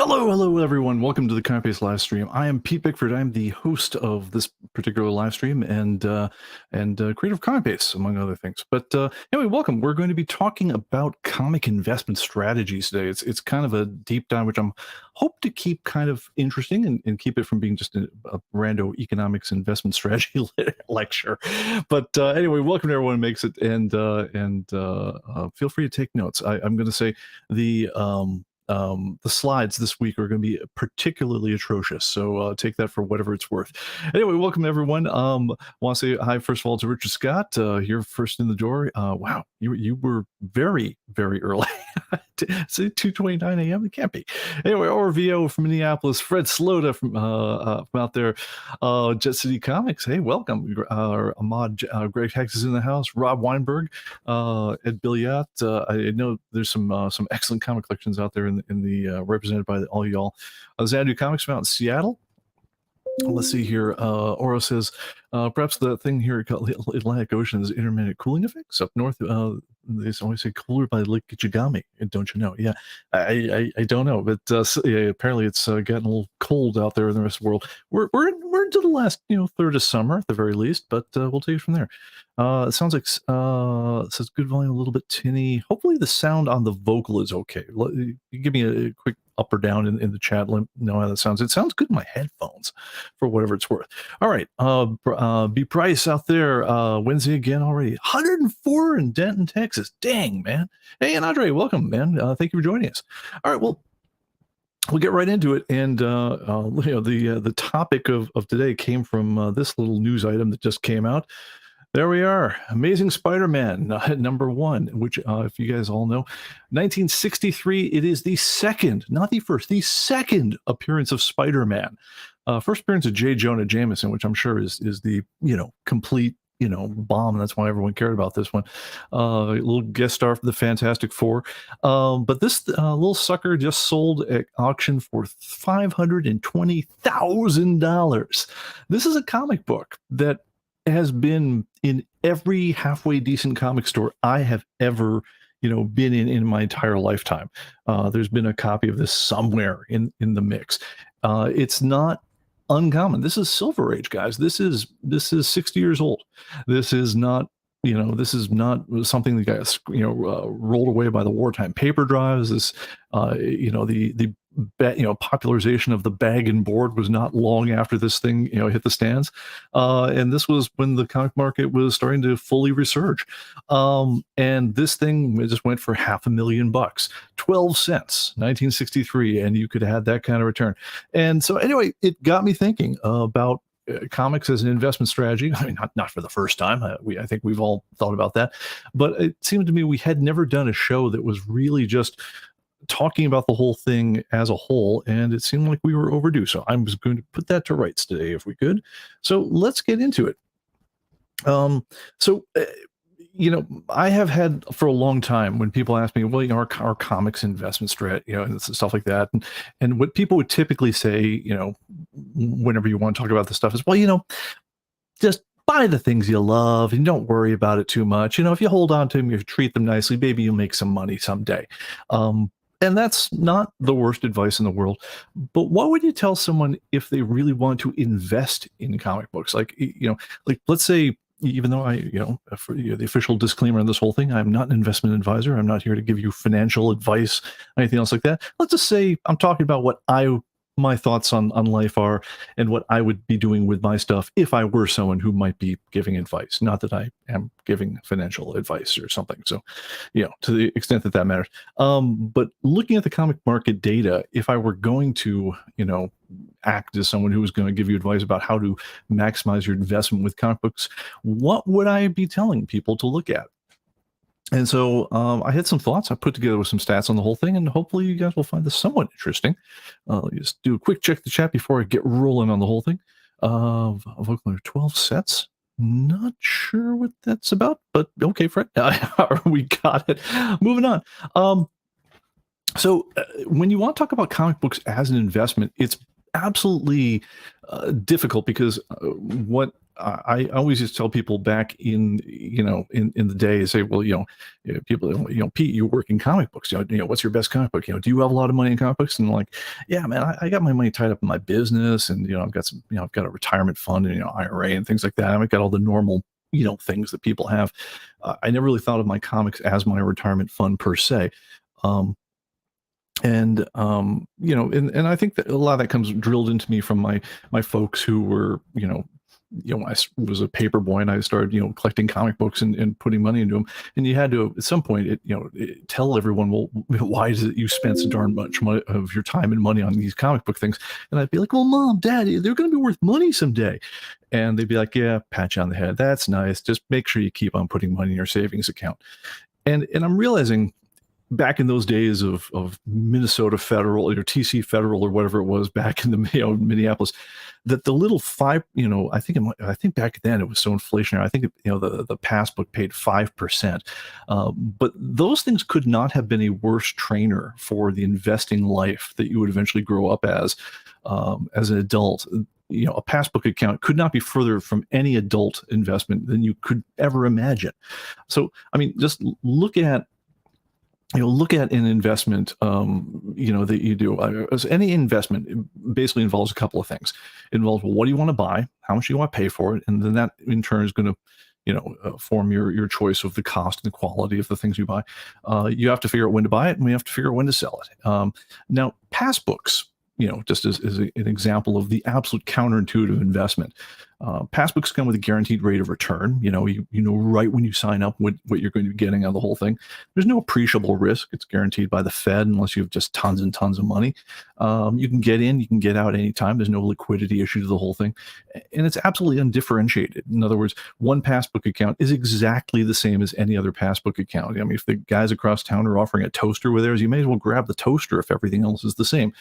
Hello, everyone. Welcome to the ComicBase live stream. I am Pete Bickford. I'm the host of this particular live stream and creator of ComicBase, among other things. But anyway, welcome. We're going to be talking about comic investment strategies today. It's kind of a deep dive, which I'm hope to keep kind of interesting and keep it from being just a rando economics investment strategy lecture. But anyway, welcome to everyone who makes it, and feel free to take notes. I'm going to say the slides this week are going to be particularly atrocious, so take that for whatever it's worth. Anyway, welcome everyone. Want to say hi first of all to Richard Scott here first in the door. Wow, you were very early. Say 2:29 a.m. It can't be. Anyway, ORVO from Minneapolis, Fred Slota from out there, Jet City Comics. Hey, welcome. Ahmad, Greg Hex is in the house. Rob Weinberg, Ed Billiot. I know there's some excellent comic collections out there in the represented by all y'all. Xanadu Comics from out in Seattle. Let's see here. Oro says, perhaps the thing here at Atlantic Ocean is intermittent cooling effects up north. They always say cooler by Lake Kichigami, don't you know? Yeah, I don't know, but yeah, apparently it's gotten a little cold out there in the rest of the world. We're into the last third of summer at the very least, but we'll take it from there. It sounds like it says good volume, a little bit tinny. Hopefully the sound on the vocal is okay. Give me a quick up or down in the chat. Let me know how that sounds. It sounds good in my headphones, for whatever it's worth. All right, B Price out there, Wednesday again already. 104 in Denton, Texas. Dang, man. Hey, and Andre, welcome, man. Thank you for joining us. All right, well, we'll get right into it. And the topic of today came from this little news item that just came out. There we are. Amazing Spider-Man, #1, which, if you guys all know, 1963, it is the second, not the first, the second appearance of Spider-Man. First appearance of J. Jonah Jameson, which I'm sure is the, complete, bomb. That's why everyone cared about this one. A little guest star for the Fantastic Four. But this little sucker just sold at auction for $520,000. This is a comic book that has been in every halfway decent comic store I have ever been in my entire lifetime. There's been a copy of this somewhere in the mix. It's not uncommon. This is Silver Age, guys. This is 60 years old. This is not this is not something that got rolled away by the wartime paper drives. This the popularization of the bag and board was not long after this thing hit the stands, and this was when the comic market was starting to fully resurge. And this thing just went for $500,000, 12 cents, 1963, and you could have had that kind of return. And so anyway, it got me thinking about comics as an investment strategy. I mean, not for the first time. I think we've all thought about that, but it seemed to me we had never done a show that was really just talking about the whole thing as a whole, and it seemed like we were overdue. So I was going to put that to rights today if we could. So let's get into it. I have had for a long time when people ask me, well, our comics investment strat, and stuff like that. And what people would typically say, whenever you want to talk about this stuff is, well, just buy the things you love and don't worry about it too much. If you hold on to them, you treat them nicely, maybe you'll make some money someday. And that's not the worst advice in the world. But what would you tell someone if they really want to invest in comic books? Like let's say, even though for the official disclaimer on this whole thing, I'm not an investment advisor. I'm not here to give you financial advice, anything else like that. Let's just say I'm talking about what my thoughts on life are and what I would be doing with my stuff if I were someone who might be giving advice. Not that I am giving financial advice or something. So, to the extent that matters. But looking at the comic market data, if I were going to, act as someone who was going to give you advice about how to maximize your investment with comic books, what would I be telling people to look at? And so I had some thoughts. I put together with some stats on the whole thing, and hopefully you guys will find this somewhat interesting. Just do a quick check the chat before I get rolling on the whole thing. Vocal 12 sets. Not sure what that's about, but okay, Fred. We got it. Moving on. So when you want to talk about comic books as an investment, it's absolutely difficult because what I always just tell people back in, in the day, say, well, people, Pete, you work in comic books. What's your best comic book? Do you have a lot of money in comic books? And like, yeah, man, I got my money tied up in my business, and I've got some, I've got a retirement fund and IRA and things like that. I've got all the normal, things that people have. I never really thought of my comics as my retirement fund per se. Um, and I think that a lot of that comes drilled into me from my folks who were, was a paper boy, and I started, collecting comic books and putting money into them. And you had to, at some point, tell everyone, well, why is it you spent so darn much of your time and money on these comic book things? And I'd be like, well, Mom, Dad, they're going to be worth money someday. And they'd be like, yeah, pat you on the head. That's nice. Just make sure you keep on putting money in your savings account. And I'm realizing, back in those days of Minnesota Federal or TC Federal or whatever it was back in the Minneapolis, that the little five, I think back then it was so inflationary. I think the passbook paid 5%, but those things could not have been a worse trainer for the investing life that you would eventually grow up as an adult. A passbook account could not be further from any adult investment than you could ever imagine. So, I mean, just look at an investment, that you do. As any investment, it basically involves a couple of things. It involves, well, what do you want to buy? How much do you want to pay for it? And then that in turn is going to, form your choice of the cost and the quality of the things you buy. You have to figure out when to buy it, and we have to figure out when to sell it. Now, passbooks, just as an example of the absolute counterintuitive investment. Passbooks come with a guaranteed rate of return. You know right when you sign up what you're going to be getting out of the whole thing. There's no appreciable risk. It's guaranteed by the Fed unless you have just tons and tons of money. You can get in, you can get out anytime. There's no liquidity issue to the whole thing. And it's absolutely undifferentiated. In other words, one passbook account is exactly the same as any other passbook account. I mean, if the guys across town are offering a toaster with theirs, you may as well grab the toaster if everything else is the same.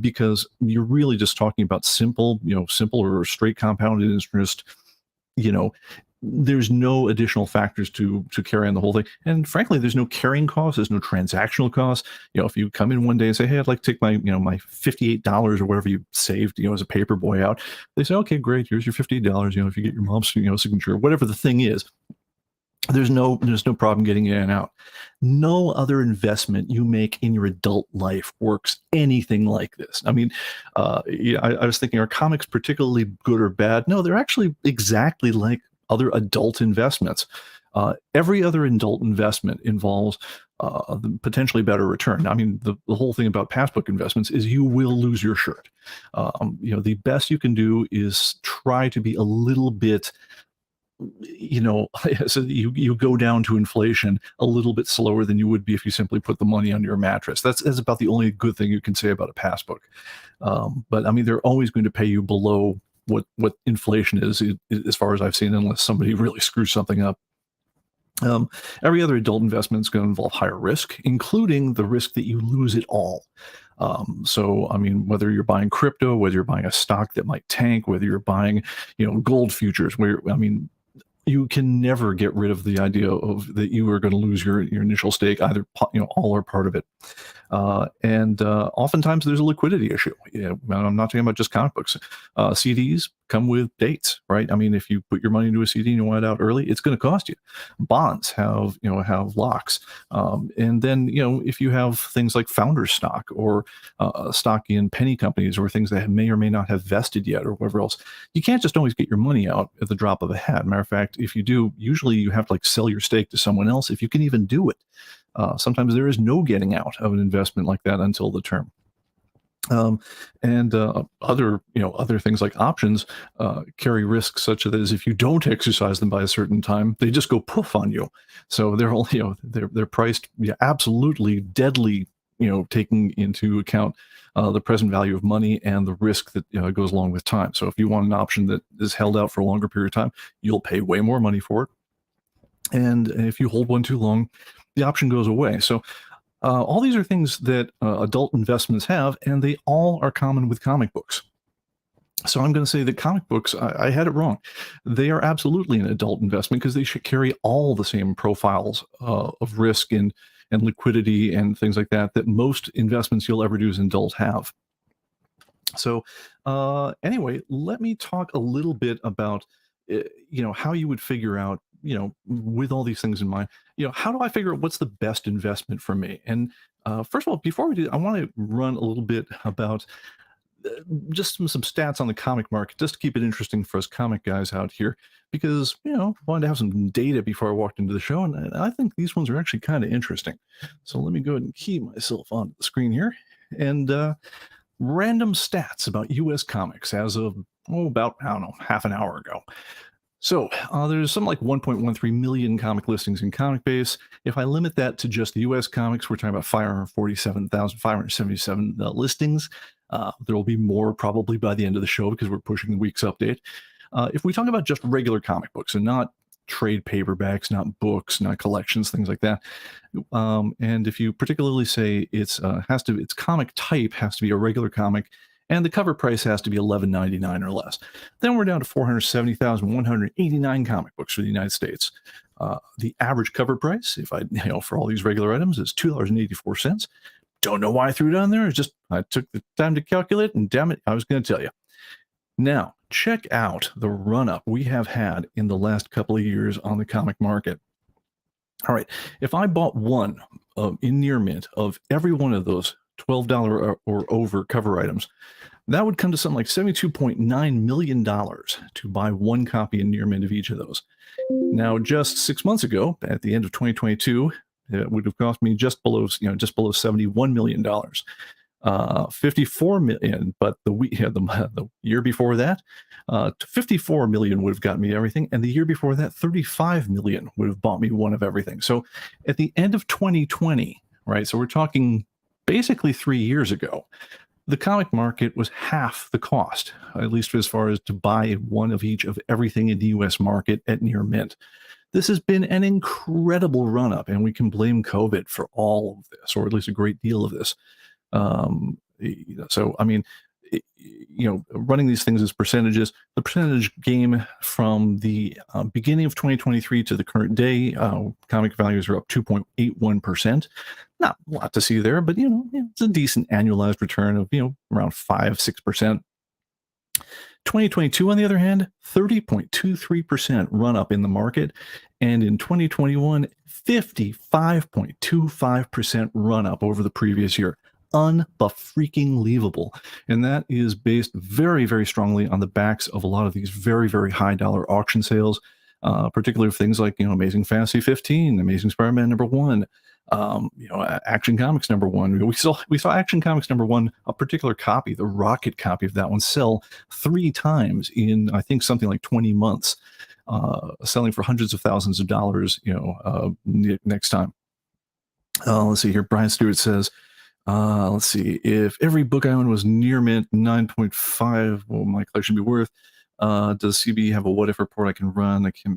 Because you're really just talking about simple or straight compounded interest. There's no additional factors to carry on the whole thing. And frankly, there's no carrying costs. There's no transactional costs. If you come in one day and say, hey, I'd like to take my, my $58 or whatever you saved, as a paper boy out, they say, okay, great. Here's your $58. If you get your mom's, signature, whatever the thing is, there's no problem getting in and out. No other investment you make in your adult life works anything like this. I mean, I was thinking, are comics particularly good or bad? No, they're actually exactly like other adult investments. Every other adult investment involves the potentially better return. I mean, the whole thing about passbook investments is you will lose your shirt. The best you can do is try to be a little bit, so you go down to inflation a little bit slower than you would be if you simply put the money on your mattress. That's about the only good thing you can say about a passbook. But I mean, they're always going to pay you below what inflation is, as far as I've seen, unless somebody really screws something up. Every other adult investment is going to involve higher risk, including the risk that you lose it all. So, I mean, whether you're buying crypto, whether you're buying a stock that might tank, whether you're buying, gold futures, you can never get rid of the idea of that you are going to lose your initial stake, either all or part of it. And oftentimes there's a liquidity issue. I'm not talking about just comic books. CDs come with dates, right? I mean, if you put your money into a CD and you want it out early, it's going to cost you. Bonds have locks. And then, if you have things like founder stock or stock in penny companies or things that may or may not have vested yet or whatever else, you can't just always get your money out at the drop of a hat. Matter of fact, if you do, usually you have to sell your stake to someone else if you can even do it. Sometimes there is no getting out of an investment like that until the term. And other things like options carry risks such as if you don't exercise them by a certain time, they just go poof on you. So they're all, they're priced absolutely deadly, taking into account the present value of money and the risk that goes along with time. So if you want an option that is held out for a longer period of time, you'll pay way more money for it. And if you hold one too long, the option goes away. So all these are things that adult investments have, and they all are common with comic books. So I'm going to say that comic books, I had it wrong. They are absolutely an adult investment because they should carry all the same profiles of risk and liquidity and things like that most investments you'll ever do as an adult have. So, anyway, let me talk a little bit about, how you would figure out, with all these things in mind, how do I figure out what's the best investment for me? And first of all, before we do, I want to run a little bit about uh, just some stats on the comic market, just to keep it interesting for us comic guys out here, because wanted to have some data before I walked into the show, and I think these ones are actually kind of interesting. So let me go ahead and key myself onto the screen here, and random stats about US comics as of, about, I don't know, half an hour ago. So there's something like 1.13 million comic listings in ComicBase. If I limit that to just the US comics, we're talking about 547,577 listings. There will be more probably by the end of the show because we're pushing the week's update. If we talk about just regular comic books and not trade paperbacks, not books, not collections, things like that. And if you particularly say its comic type has to be a regular comic, and the cover price has to be $11.99 or less, then we're down to 470,189 comic books for the United States. The average cover price, if I for all these regular items, is $2.84. Don't know why I threw it on there. It's just I took the time to calculate, and damn it, I was going to tell you. Now, check out the run-up we have had in the last couple of years on the comic market. All right, if I bought one in near mint of every one of those $12 or over cover items, that would come to something like $72.9 million to buy one copy in near mint of each of those. Now, just 6 months ago, at the end of 2022, it would have cost me just below $71 million. 54 million, but the year before that, 54 million would have gotten me everything, and the year before that, 35 million would have bought me one of everything. So at the end of 2020, right? So we're talking basically 3 years ago, the comic market was half the cost, at least as far as to buy one of each of everything in the US market at near mint. This has been an incredible run up, and we can blame COVID for all of this, or at least a great deal of this. So, I mean, running these things as percentages, the percentage game from the beginning of 2023 to the current day, comic values are up 2.81%. Not a lot to see there, but, it's a decent annualized return of, around 5-6%. 2022, on the other hand, 30.23% run up in the market. And in 2021, 55.25% run up over the previous year. Unbefreaking-lievable. And that is based very, very strongly on the backs of a lot of these very, very high dollar auction sales, particularly of things like, Amazing Fantasy 15, Amazing Spider-Man #1, Action Comics #1. We saw Action Comics #1, a particular copy, the Rocket copy of that one, sell 3 times in, I think, something like 20 months, selling for hundreds of thousands of dollars, next time. Let's see here. Brian Stewart says, let's see, if every book I own was near mint, 9.5 will my collection be worth? Does CB have a what if report I can run? I could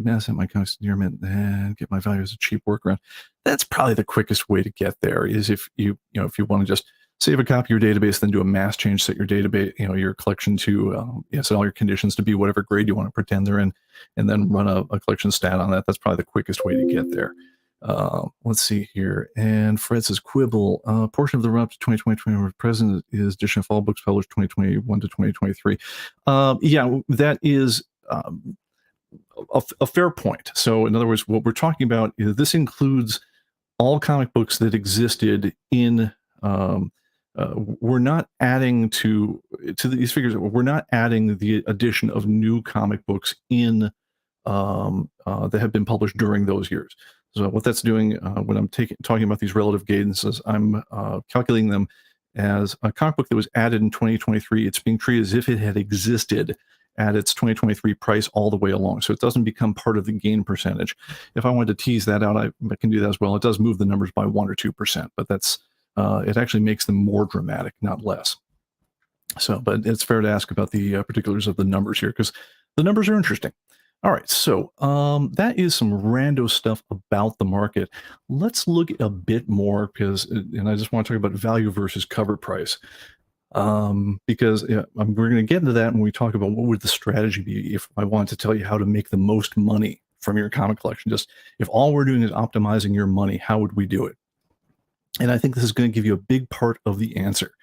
mess at my comics near mint and get my value as a cheap workaround. That's probably the quickest way to get there, is if you want to just save a copy of your database, then do a mass change, set your database, your collection to, set all your conditions to be whatever grade you want to pretend they're in, and then run a collection stat on that. That's probably the quickest way to get there. Let's see here. And Fred says, quibble. Portion of the run up to 2020 present is edition of all books published 2021 to 2023. Yeah, that is a fair point. So, in other words, what we're talking about is this includes all comic books that existed in. We're not adding to these figures. We're not adding the addition of new comic books in that have been published during those years. So what that's doing when I'm talking about these relative gains is I'm calculating them as a comic book that was added in 2023. It's being treated as if it had existed at its 2023 price all the way along. So it doesn't become part of the gain percentage. If I wanted to tease that out, I can do that as well. It does move the numbers by 1 or 2%, but that's it actually makes them more dramatic, not less. So, but it's fair to ask about the particulars of the numbers here, because the numbers are interesting. All right, so that is some rando stuff about the market. Let's look a bit more, and I just want to talk about value versus cover price, because we're going to get into that when we talk about what would the strategy be if I want to tell you how to make the most money from your comic collection. Just if all we're doing is optimizing your money, how would we do it? And I think this is going to give you a big part of the answer.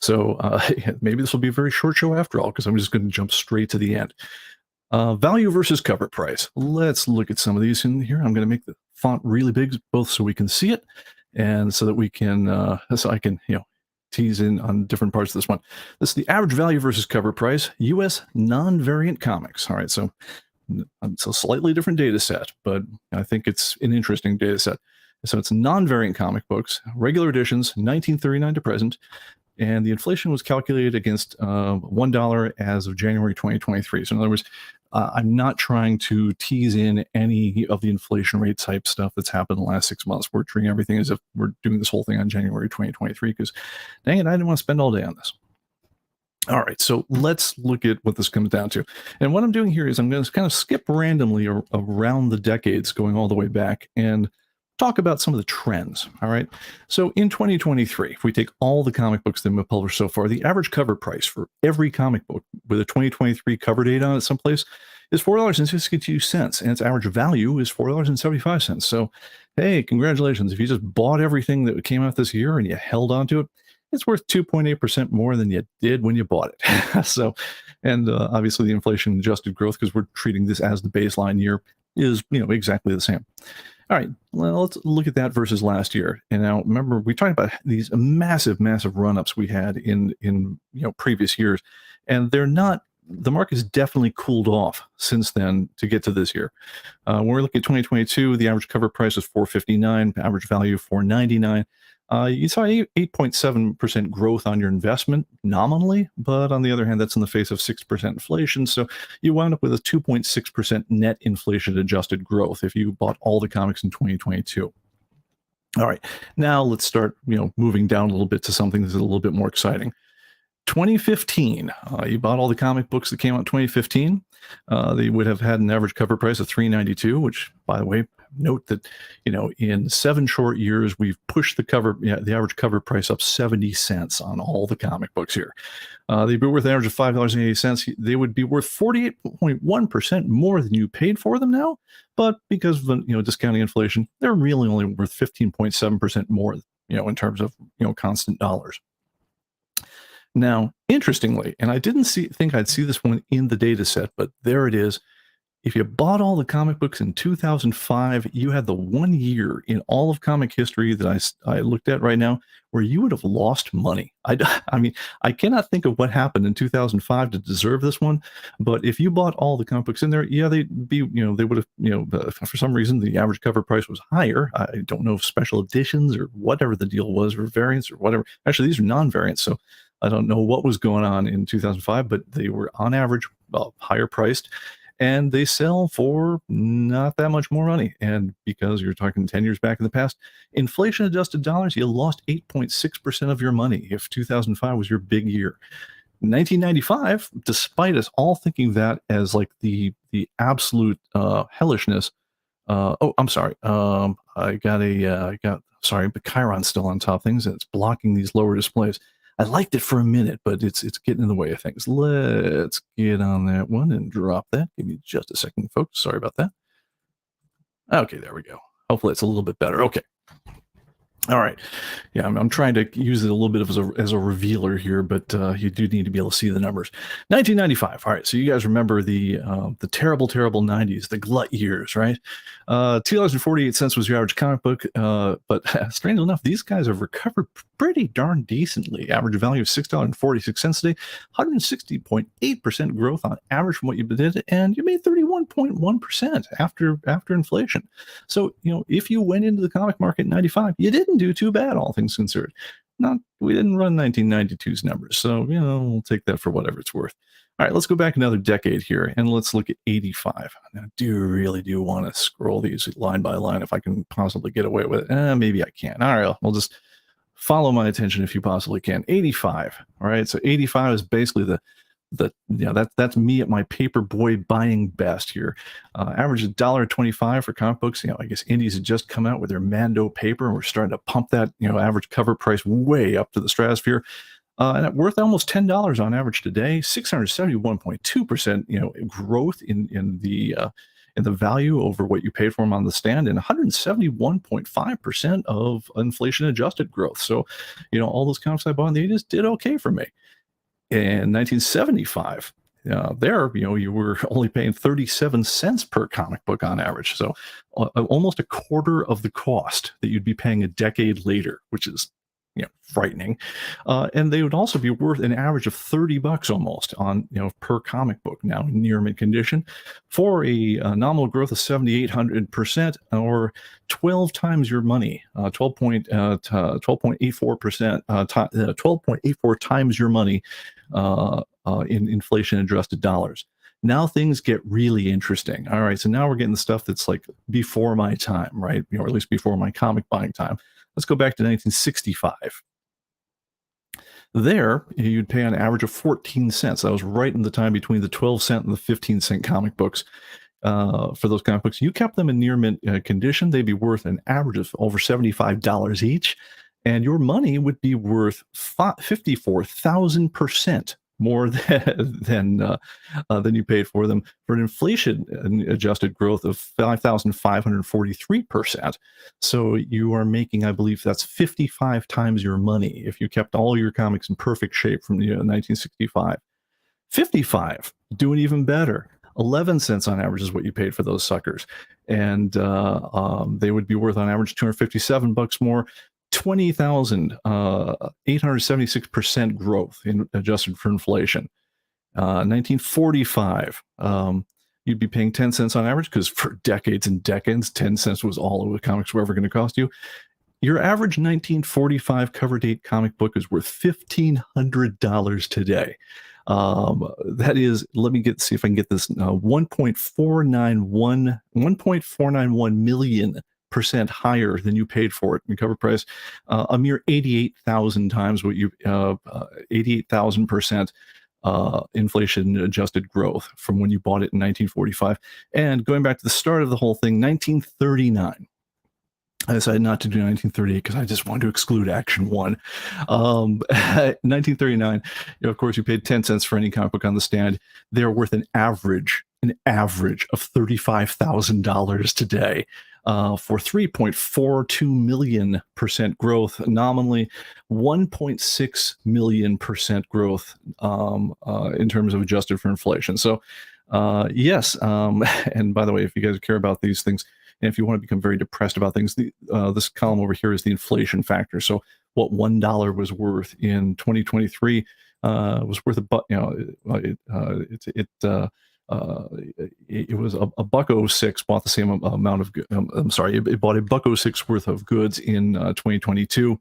So maybe this will be a very short show after all, because I'm just going to jump straight to the end. Value versus cover price. Let's look at some of these in here. I'm going to make the font really big, both so we can see it and so that we can, so I can, tease in on different parts of this one. This is the average value versus cover price, U.S. non-variant comics. All right, so it's a slightly different data set, but I think it's an interesting data set. So it's non-variant comic books, regular editions, 1939 to present, and the inflation was calculated against $1 as of January 2023. So in other words, I'm not trying to tease in any of the inflation rate type stuff that's happened in the last 6 months. We're treating everything as if we're doing this whole thing on January 2023, because dang it, I didn't want to spend all day on this. All right, so let's look at what this comes down to. And what I'm doing here is I'm going to kind of skip randomly around the decades, going all the way back, and talk about some of the trends. All right, so in 2023, if we take all the comic books that have been published so far, the average cover price for every comic book with a 2023 cover date on it someplace is $4.62, and its average value is $4.75. So, hey, congratulations. If you just bought everything that came out this year and you held on to it, it's worth 2.8% more than you did when you bought it. So, and obviously the inflation adjusted growth, because we're treating this as the baseline year, is exactly the same. All right, well, let's look at that versus last year. And now remember, we talked about these massive run-ups we had in previous years, and they're not. The market's definitely cooled off since then to get to this year. When we're looking at 2022, the average cover price was $459, average value $499. You saw 8.7% growth on your investment nominally, but on the other hand, that's in the face of 6% inflation. So you wound up with a 2.6% net inflation adjusted growth if you bought all the comics in 2022. All right, now let's start, moving down a little bit to something that's a little bit more exciting. 2015, you bought all the comic books that came out in 2015. They would have had an average cover price of $392, which, by the way, note that in 7 short years we've pushed the average cover price up 70 cents on all the comic books here. They'd be worth an average of $5.80. They would be worth 48.1% more than you paid for them now, but because of discounting inflation, they're really only worth 15.7% more, in terms of constant dollars. Now, interestingly, and I didn't think I'd see this one in the data set, but there it is. If you bought all the comic books in 2005, you had the 1 year in all of comic history that I looked at right now where you would have lost money. I mean, I cannot think of what happened in 2005 to deserve this one, but if you bought all the comic books in there, yeah, they'd be, they would have, for some reason, the average cover price was higher. I don't know if special editions or whatever the deal was, or variants or whatever. Actually, these are non-variants, so I don't know what was going on in 2005, but they were on average higher priced, and they sell for not that much more money. And because you're talking 10 years back in the past, inflation adjusted dollars, you lost 8.6% of your money if 2005 was your big year. 1995, despite us all thinking that as like the absolute hellishness. Oh, I'm sorry. Sorry, but Chiron's still on top of things, and it's blocking these lower displays. I liked it for a minute, but it's getting in the way of things. Let's get on that one and drop that. Give me just a second, folks. Sorry about that. Okay, there we go. Hopefully it's a little bit better. Okay. All right. Yeah, I'm trying to use it a little bit as a revealer here, but you do need to be able to see the numbers. 1995. All right. So you guys remember the terrible 90s, the glut years, right? $2.48 was your average comic book. But strangely enough, these guys have recovered pretty darn decently. Average value of $6.46 today, 160.8% growth on average from what you did, and you made 31.1% after inflation. So if you went into the comic market in 95, you didn't do too bad, all things considered. We didn't run 1992's numbers, so we'll take that for whatever it's worth. All right, let's go back another decade here, and let's look at 85. Now, really do want to scroll these line by line if I can possibly get away with it. Maybe I can. All right, we'll just follow my attention if you possibly can. 85. All right, so 85 is basically that's me at my paper boy buying best here. Average $1.25 for comic books. I guess indies had just come out with their Mando paper, and we're starting to pump that average cover price way up to the stratosphere. And worth almost $10 on average today. 671.2% growth in in the value over what you paid for them on the stand, and 171.5% of inflation adjusted growth. So, all those comics I bought in the 80s did okay for me. In 1975, you were only paying 37 cents per comic book on average. So almost a quarter of the cost that you'd be paying a decade later, which is, frightening. And they would also be worth an average of $30 almost on, per comic book now in near mint condition, for a nominal growth of 7,800%, or 12 times your money, 12.84%, 12.84 times your money in inflation adjusted dollars. Now things get really interesting. All right, so now we're getting the stuff that's like before my time, right? Or at least before my comic buying time. Let's go back to 1965. There, you'd pay an average of 14 cents. That was right in the time between the 12-cent and the 15-cent comic books. For those comic books, you kept them in near mint condition, they'd be worth an average of over $75 each, and your money would be worth 54,000% more than you paid for them, for an inflation adjusted growth of 5,543%. So you are making, I believe that's 55 times your money if you kept all your comics in perfect shape from 1965. 55, doing even better. 11 cents on average is what you paid for those suckers, and they would be worth on average $257 more. 20,876% growth in adjusted for inflation. 1945, you'd be paying 10 cents on average, because for decades and decades, 10 cents was all the comics were ever going to cost you. Your average 1945 cover date comic book is worth $1,500 today. That is, let me see if I can get this, 1.491 million percent higher than you paid for it in cover price, a mere 88,000 times what you 88,000% inflation adjusted growth from when you bought it in 1945. And going back to the start of the whole thing, 1939. I decided not to do 1938 because I just wanted to exclude Action 1. 1939, of course, you paid 10 cents for any comic book on the stand. They're worth an average of $35,000 today, for 3.42 million percent growth nominally, 1.6 million percent growth in terms of adjusted for inflation. So yes, and by the way, if you guys care about these things, and if you want to become very depressed about things, this column over here is the inflation factor. So what $1 was worth in 2023 was worth it was $1.06, bought the same amount of I'm sorry, it bought $1.06 worth of goods in 2022.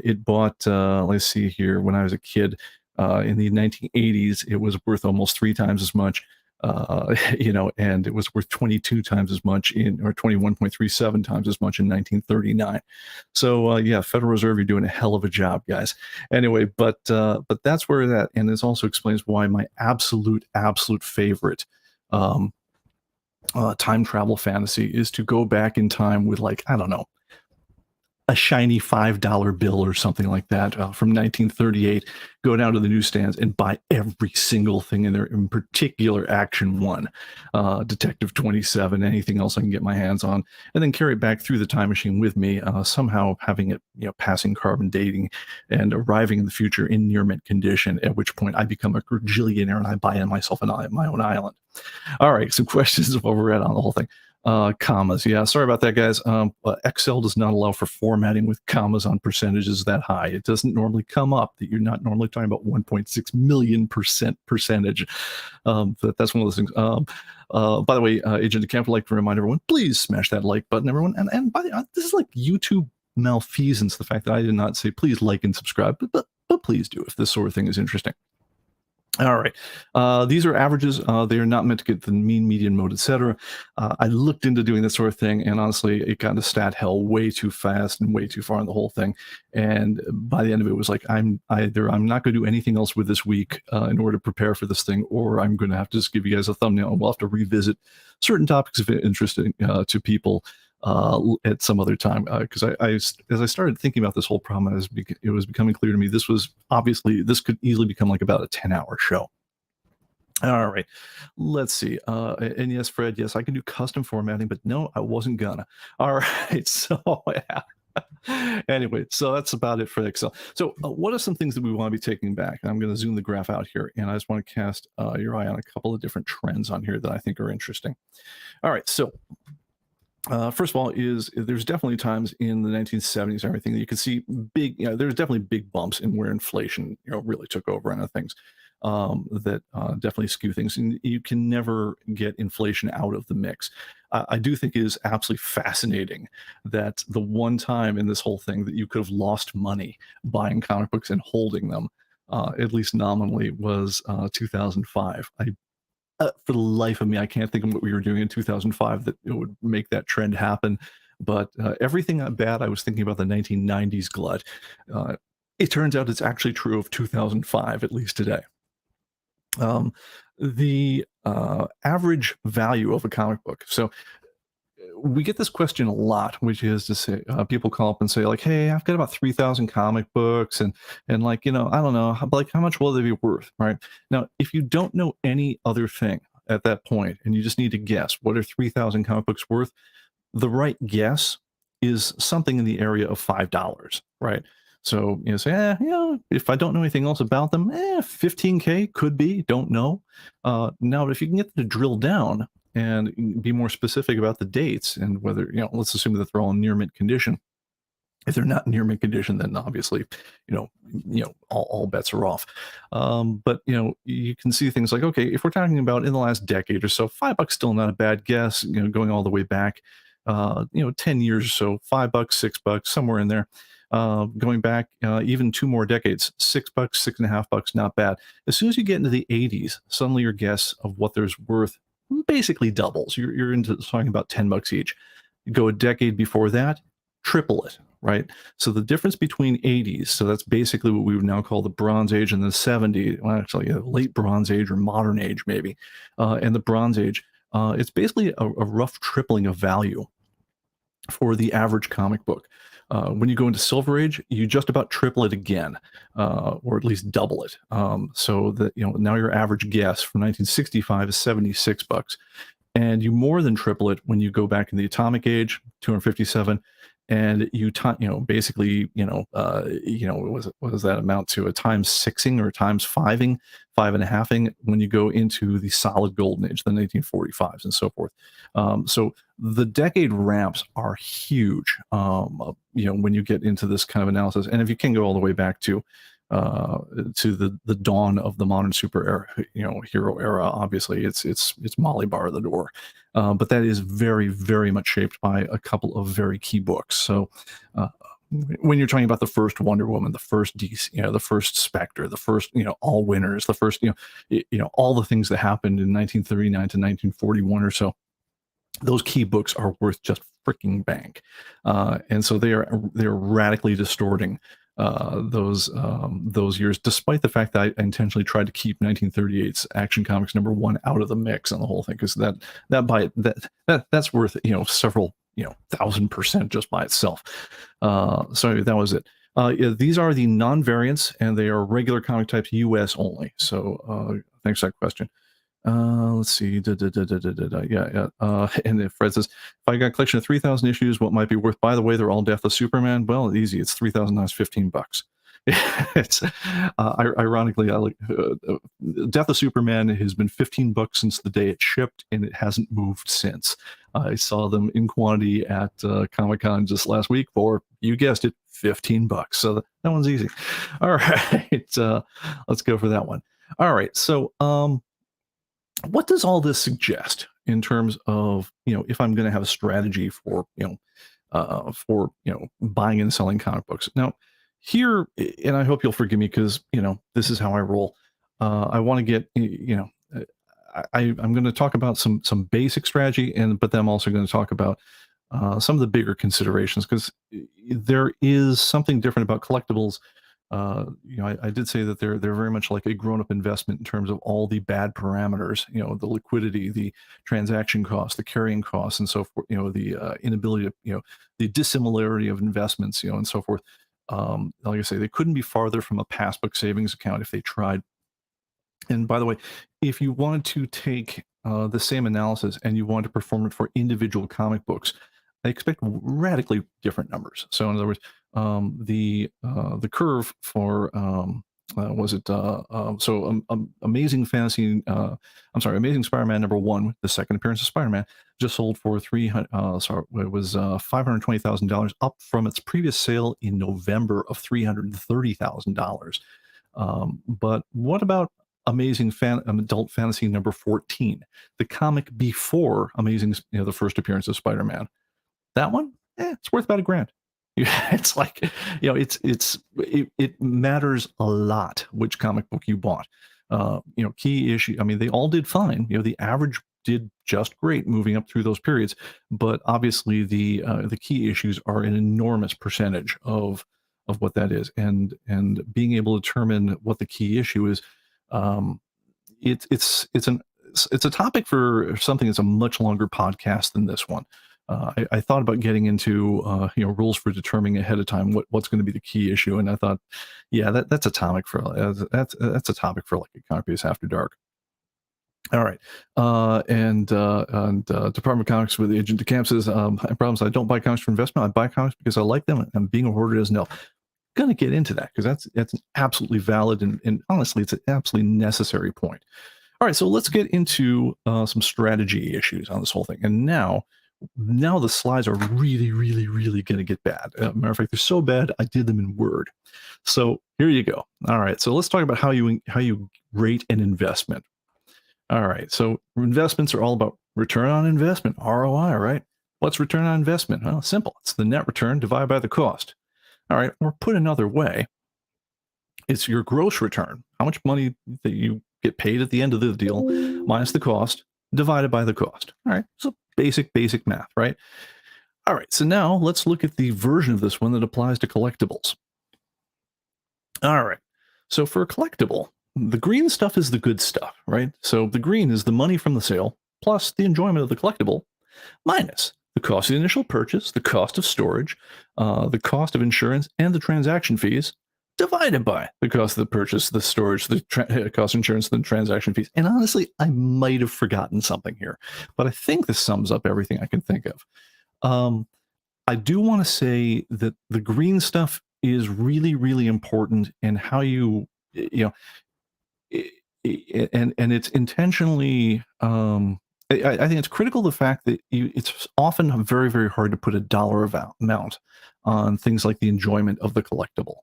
It bought, let's see here, when I was a kid in the 1980s, it was worth almost 3 times as much. And it was worth 22 times as much or 21.37 times as much in 1939. So yeah, Federal Reserve, you're doing a hell of a job, guys. Anyway, but that's where that, and this also explains why my absolute favorite time travel fantasy is to go back in time with, like, I don't know, a shiny $5 bill or something like that from 1938, go down to the newsstands and buy every single thing in there, in particular Action 1, Detective 27, anything else I can get my hands on, and then carry it back through the time machine with me, somehow having it, passing carbon dating and arriving in the future in near mint condition, at which point I become a gajillionaire and I buy myself my own island. All right, some questions while we're at on the whole thing. Commas. Yeah, sorry about that, guys. Excel does not allow for formatting with commas on percentages that high. It doesn't normally come up that you're not normally talking about 1.6 million percentage. But that's one of those things. By the way, Agent of Camp, I'd like to remind everyone, please smash that like button, everyone. And by the way, this is like YouTube malfeasance, the fact that I did not say please like and subscribe, but please do if this sort of thing is interesting. All right. These are averages. They are not meant to get the mean, median, mode, etc. I looked into doing this sort of thing, and honestly, it got into stat hell way too fast and way too far in the whole thing. And by the end of it, it was like, I'm not going to do anything else with this week in order to prepare for this thing, or I'm going to have to just give you guys a thumbnail, and we'll have to revisit certain topics of interest to people at some other time, because as I started thinking about this whole problem, it was becoming clear to me this could easily become like about a 10-hour show. All right. Let's see. And yes, Fred, yes, I can do custom formatting, but no, I wasn't gonna. All right. So, yeah. Anyway, so that's about it for Excel. So, what are some things that we want to be taking back? And I'm going to zoom the graph out here, and I just want to cast your eye on a couple of different trends on here that I think are interesting. All right. So, first of all, is there's definitely times in the 1970s and everything that you could see big, there's definitely big bumps in where inflation, really took over and other things that definitely skew things. And you can never get inflation out of the mix. I do think it is absolutely fascinating that the one time in this whole thing that you could have lost money buying comic books and holding them, at least nominally, was 2005. For the life of me, I can't think of what we were doing in 2005 that it would make that trend happen. But everything bad I was thinking about the 1990s glut, uh, it turns out it's actually true of 2005, at least today. The average value of a comic book. So we get this question a lot, which is to say, people call up and say, like, "Hey, I've got about 3,000 comic books, and like, I don't know, how much will they be worth?" Right now, if you don't know any other thing at that point, and you just need to guess, what are 3,000 comic books worth? The right guess is something in the area of $5, right? So, say, if I don't know anything else about them, 15K could be, don't know. Now, if you can get them to drill down and be more specific about the dates and whether, let's assume that they're all in near mint condition. If they're not in near mint condition, then obviously, all bets are off. But you can see things like, okay, if we're talking about in the last decade or so, $5 still not a bad guess. Going all the way back, 10 years or so, $5, $6, somewhere in there. Going back even 2 more decades, $6, $6.50, not bad. As soon as you get into the 80s, suddenly your guess of what there's worth basically doubles. You're into talking about $10 each. You go a decade before that, triple it, right? So the difference between 80s, so that's basically what we would now call the Bronze Age, and the 70s, well, actually, late Bronze Age or Modern Age, maybe, and the Bronze Age, it's basically a rough tripling of value for the average comic book. When you go into Silver Age, you just about triple it again, or at least double it. So that now your average guess from 1965 is $76, and you more than triple it when you go back in the Atomic Age, 257, and basically what does that amount to? A times sixing or times fiving, five and a halfing when you go into the solid golden age, the 1945s and so forth. So the decade ramps are huge. When you get into this kind of analysis, and if you can go all the way back to the dawn of the modern super era, hero era, obviously it's Molly bar the door. But that is very, very much shaped by a couple of very key books. So when you're talking about the first Wonder Woman, the first DC, the first Spectre, the first, all winners, the first, all the things that happened in 1939 to 1941 or so, those key books are worth just freaking bank. And so they're radically distorting those years, despite the fact that I intentionally tried to keep 1938's Action Comics #1 out of the mix on the whole thing, because that's worth several 1,000% just by itself. So that was it. Yeah, these are the non-variants, and they are regular comic types, US only. So thanks for that question. Let's see. Yeah. And if Fred says, if I got a collection of 3,000 issues, what might be worth? By the way, they're all Death of Superman. Well, easy. It's 3,000 times $15. It's ironically, I like Death of Superman has been $15 since the day it shipped, and it hasn't moved since. I saw them in quantity at Comic-Con just last week for, you guessed it, $15. So that one's easy. All right, let's go for that one. All right, so what does all this suggest in terms of if I'm going to have a strategy for buying and selling comic books? Now here, and I hope you'll forgive me because this is how I roll. I want to get I'm going to talk about some basic strategy, but then I'm also going to talk about some of the bigger considerations, because there is something different about collectibles. I did say that they're very much like a grown-up investment in terms of all the bad parameters, the liquidity, the transaction costs, the carrying costs, and so forth, the inability to, the dissimilarity of investments, and so forth. Like I say, they couldn't be farther from a passbook savings account if they tried. And by the way, if you wanted to take the same analysis and you wanted to perform it for individual comic books, I expect radically different numbers. So in other words, the curve for was it Amazing Fantasy? I'm sorry, Amazing Spider-Man #1, the second appearance of Spider-Man, just sold for it was $520,000, up from its previous sale in November of $330,000. But what about Adult Fantasy #14, the comic before the first appearance of Spider-Man? That one, it's worth about $1,000. It's like, it matters a lot which comic book you bought. Key issue. I mean, they all did fine. The average did just great moving up through those periods, but obviously the key issues are an enormous percentage of what that is, and being able to determine what the key issue is, um, it's a topic for something that's a much longer podcast than this one. I thought about getting into rules for determining ahead of time what's going to be the key issue, and I thought, yeah, that's a topic for that's a topic for like a ComicBase After Dark. All right, and Department of Comics with Agent DeCamp says, I promise I don't buy comics for investment. I buy comics because I like them, and being a hoarder doesn't help. Going to get into that because that's an absolutely valid and honestly, it's an absolutely necessary point. All right, so let's get into some strategy issues on this whole thing. And now the slides are really, really, really going to get bad. Matter of fact, they're so bad I did them in Word. So here you go. All right, so let's talk about how you rate an investment. All right, so investments are all about return on investment, ROI, right? What's return on investment? Well, simple. It's the net return divided by the cost. All right, or put another way, it's your gross return, how much money that you get paid at the end of the deal minus the cost divided by the cost. All right, so basic math, right? All right, so now let's look at the version of this one that applies to collectibles. All right, so for a collectible, the green stuff is the good stuff, right? So the green is the money from the sale plus the enjoyment of the collectible minus the cost of the initial purchase, the cost of storage, the cost of insurance, and the transaction fees, divided by the cost of the purchase, the storage, the cost of insurance, the transaction fees. And honestly, I might have forgotten something here, but I think this sums up everything I can think of. I do want to say that the green stuff is really, really important, and how you know, and it's intentionally. I think it's critical, the fact that it's often very, very hard to put a dollar amount on things like the enjoyment of the collectible.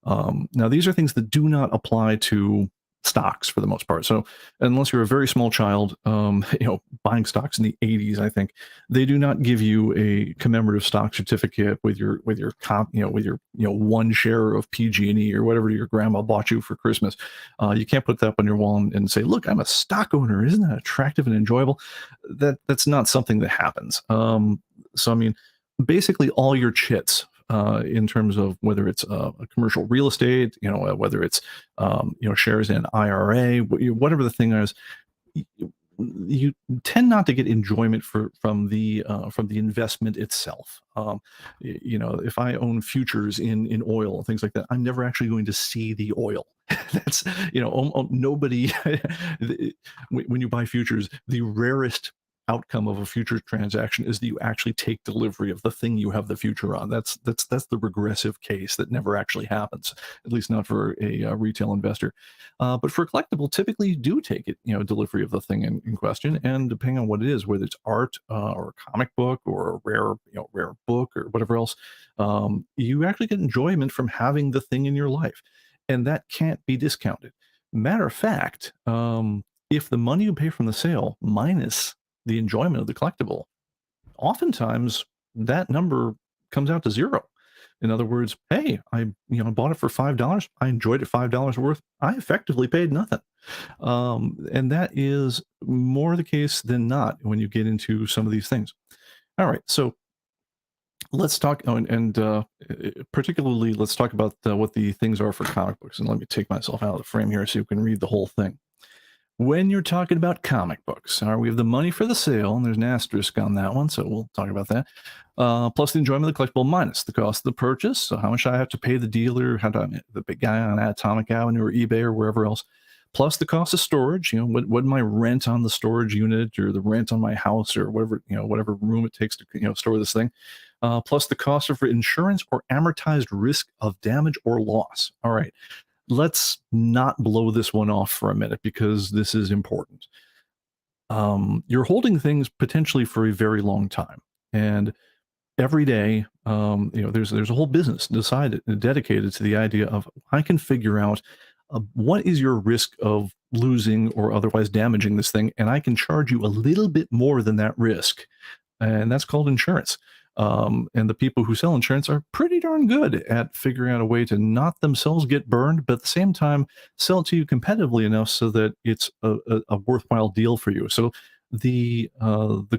Now, these are things that do not apply to stocks for the most part. So unless you're a very small child, buying stocks in the 80s, I think they do not give you a commemorative stock certificate with your one share of PG&E or whatever your grandma bought you for Christmas. You can't put that up on your wall and say, look, I'm a stock owner. Isn't that attractive and enjoyable? That's not something that happens. So I mean, basically all your chits, in terms of whether it's a commercial real estate, whether it's shares in IRA, whatever the thing is, you tend not to get enjoyment from the investment itself. If I own futures in oil and things like that, I'm never actually going to see the oil. That's nobody. When you buy futures, the rarest outcome of a future transaction is that you actually take delivery of the thing you have the future on. That's the regressive case that never actually happens, at least not for a retail investor. But for a collectible, typically you do take it, delivery of the thing in question, and depending on what it is, whether it's art or a comic book or a rare book or whatever else, you actually get enjoyment from having the thing in your life, and that can't be discounted. Matter of fact, if the money you pay from the sale minus the enjoyment of the collectible, oftentimes that number comes out to zero. In other words, hey, I bought it for $5. I enjoyed it $5 worth. I effectively paid nothing. And that is more the case than not when you get into some of these things. All right, so let's talk, particularly let's talk about what the things are for comic books. And let me take myself out of the frame here so you can read the whole thing. When you're talking about comic books, we have the money for the sale, and there's an asterisk on that one, so we'll talk about that. Plus the enjoyment of the collectible minus the cost of the purchase. So how much I have to pay the dealer, the big guy on Atomic Avenue or eBay or wherever else, plus the cost of storage. What my rent on the storage unit or the rent on my house or whatever, whatever room it takes to store this thing, plus the cost of insurance or amortized risk of damage or loss. All right, let's not blow this one off for a minute because this is important. You're holding things potentially for a very long time, and every day, there's a whole business dedicated to the idea of I can figure out what is your risk of losing or otherwise damaging this thing, and I can charge you a little bit more than that risk, and that's called insurance. And the people who sell insurance are pretty darn good at figuring out a way to not themselves get burned, but at the same time sell it to you competitively enough so that it's a worthwhile deal for you. So the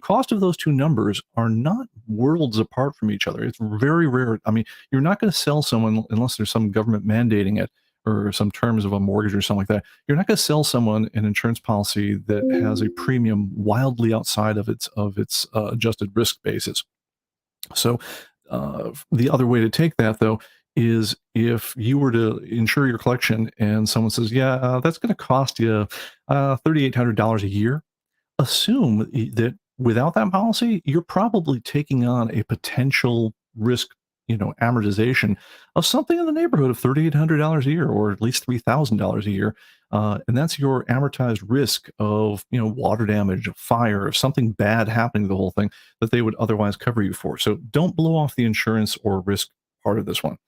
cost of those two numbers are not worlds apart from each other. It's very rare. I mean, you're not going to sell someone unless there's some government mandating it or some terms of a mortgage or something like that. You're not going to sell someone an insurance policy that has a premium wildly outside of its adjusted risk basis. So the other way to take that, though, is if you were to insure your collection and someone says, yeah, that's going to cost you $3,800 a year, assume that without that policy, you're probably taking on a potential risk, amortization of something in the neighborhood of $3,800 a year, or at least $3,000 a year. And that's your amortized risk of, water damage, fire, or something bad happening to the whole thing that they would otherwise cover you for. So don't blow off the insurance or risk part of this one.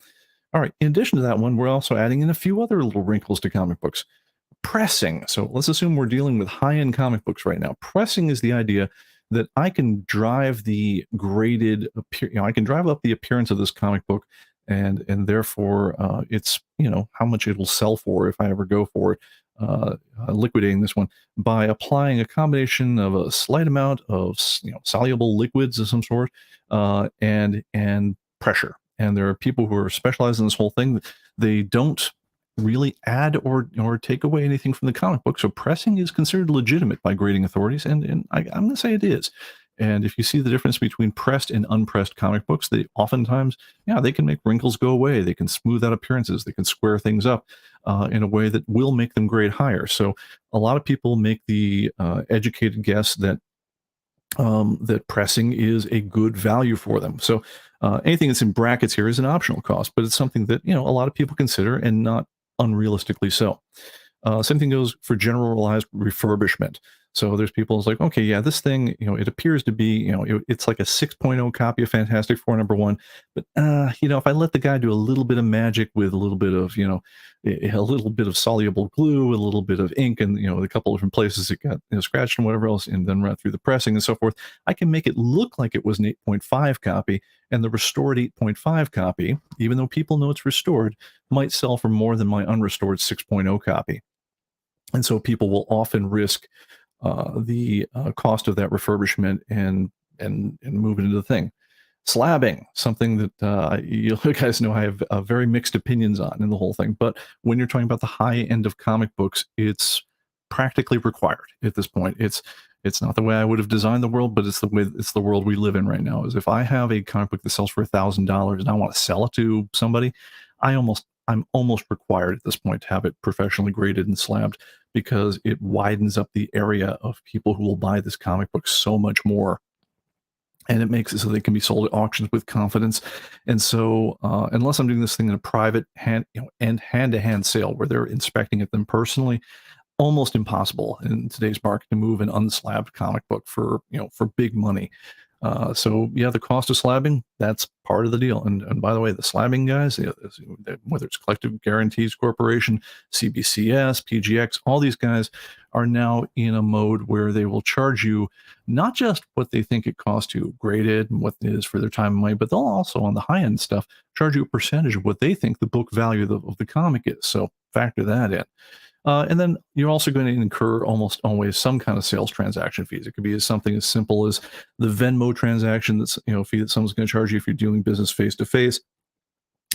All right. In addition to that one, we're also adding in a few other little wrinkles to comic books. Pressing. So let's assume we're dealing with high-end comic books right now. Pressing is the idea that I can drive the I can drive up the appearance of this comic book, and therefore it's how much it will sell for if I ever go for it. Liquidating this one by applying a combination of a slight amount of soluble liquids of some sort and pressure. And there are people who are specialized in this whole thing. They don't really add or take away anything from the comic book. So pressing is considered legitimate by grading authorities, and I'm going to say it is. And if you see the difference between pressed and unpressed comic books, they oftentimes, they can make wrinkles go away. They can smooth out appearances. They can square things up in a way that will make them grade higher. So a lot of people make the educated guess that that pressing is a good value for them. So anything that's in brackets here is an optional cost, but it's something that a lot of people consider, and not unrealistically so. Same thing goes for generalized refurbishment. So there's people who's like, okay, yeah, this thing, it appears to be, it's like a 6.0 copy of Fantastic Four #1, but if I let the guy do a little bit of magic with a little bit of, a little bit of soluble glue, a little bit of ink, and a couple different places it got scratched and whatever else, and then run through the pressing and so forth, I can make it look like it was an 8.5 copy, and the restored 8.5 copy, even though people know it's restored, might sell for more than my unrestored 6.0 copy. And so people will often risk the cost of that refurbishment and move it into the thing. Slabbing, something that you guys know I have very mixed opinions on in the whole thing. But when you're talking about the high end of comic books, it's practically required at this point. It's not the way I would have designed the world, but it's the world we live in right now. Is if I have a comic book that sells for $1,000 and I want to sell it to somebody, I'm almost required at this point to have it professionally graded and slabbed, because it widens up the area of people who will buy this comic book so much more. And it makes it so they can be sold at auctions with confidence. And so, unless I'm doing this thing in a private hand-to-hand sale where they're inspecting it them personally, almost impossible in today's market to move an unslabbed comic book for big money. So yeah, the cost of slabbing, that's part of the deal. And by the way, the slabbing guys, whether it's Collective Guarantees Corporation, CBCS, PGX, all these guys are now in a mode where they will charge you not just what they think it costs to grade it and what it is for their time and money, but they'll also, on the high end stuff, charge you a percentage of what they think the book value of the comic is. So factor that in. And then you're also going to incur almost always some kind of sales transaction fees. It could be something as simple as the Venmo transaction that's fee that someone's going to charge you if you're doing business face to face.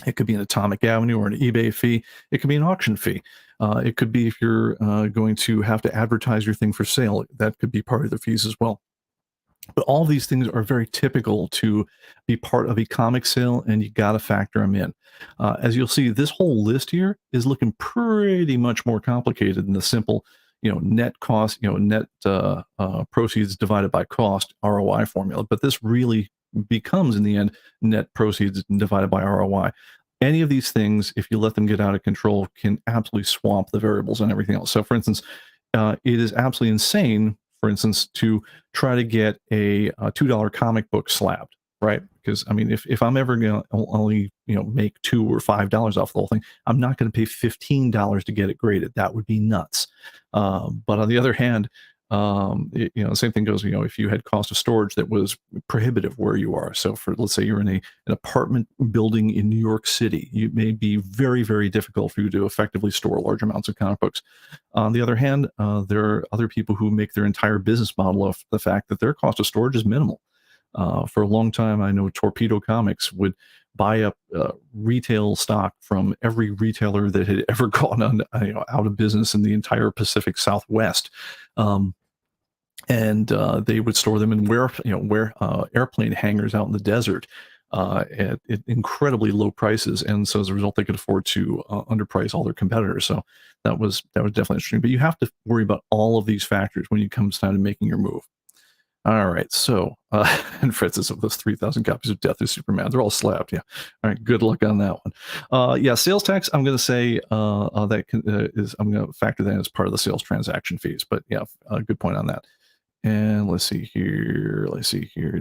It could be an Atomic Avenue or an eBay fee. It could be an auction fee. It could be if you're going to have to advertise your thing for sale. That could be part of the fees as well. But all these things are very typical to be part of a comic sale, and you got to factor them in. As you'll see, this whole list here is looking pretty much more complicated than the simple, net cost, net proceeds divided by cost ROI formula. But this really becomes, in the end, net proceeds divided by ROI. Any of these things, if you let them get out of control, can absolutely swamp the variables and everything else. So, for instance, it is absolutely insane, for instance, to try to get a $2 comic book slabbed, right? Because I mean, if I'm ever going to only make $2 or $5 off the whole thing, I'm not going to pay $15 to get it graded. That would be nuts. But on the other hand, the same thing goes. If you had cost of storage that was prohibitive where you are, so for, let's say, you're in an apartment building in New York City, it may be very, very difficult for you to effectively store large amounts of comic books. On the other hand, there are other people who make their entire business model of the fact that their cost of storage is minimal. For a long time, I know Torpedo Comics would buy up retail stock from every retailer that had ever gone on, out of business in the entire Pacific Southwest. And they would store them in airplane hangars out in the desert at incredibly low prices, and so as a result, they could afford to underprice all their competitors. So that was definitely interesting. But you have to worry about all of these factors when it comes time to making your move. All right, so and Francis, of those 3,000 copies of Death of Superman, they're all slabbed. Yeah, all right, good luck on that one. Yeah, sales tax. I'm going to say I'm going to factor that in as part of the sales transaction fees. But yeah, good point on that. And let's see here.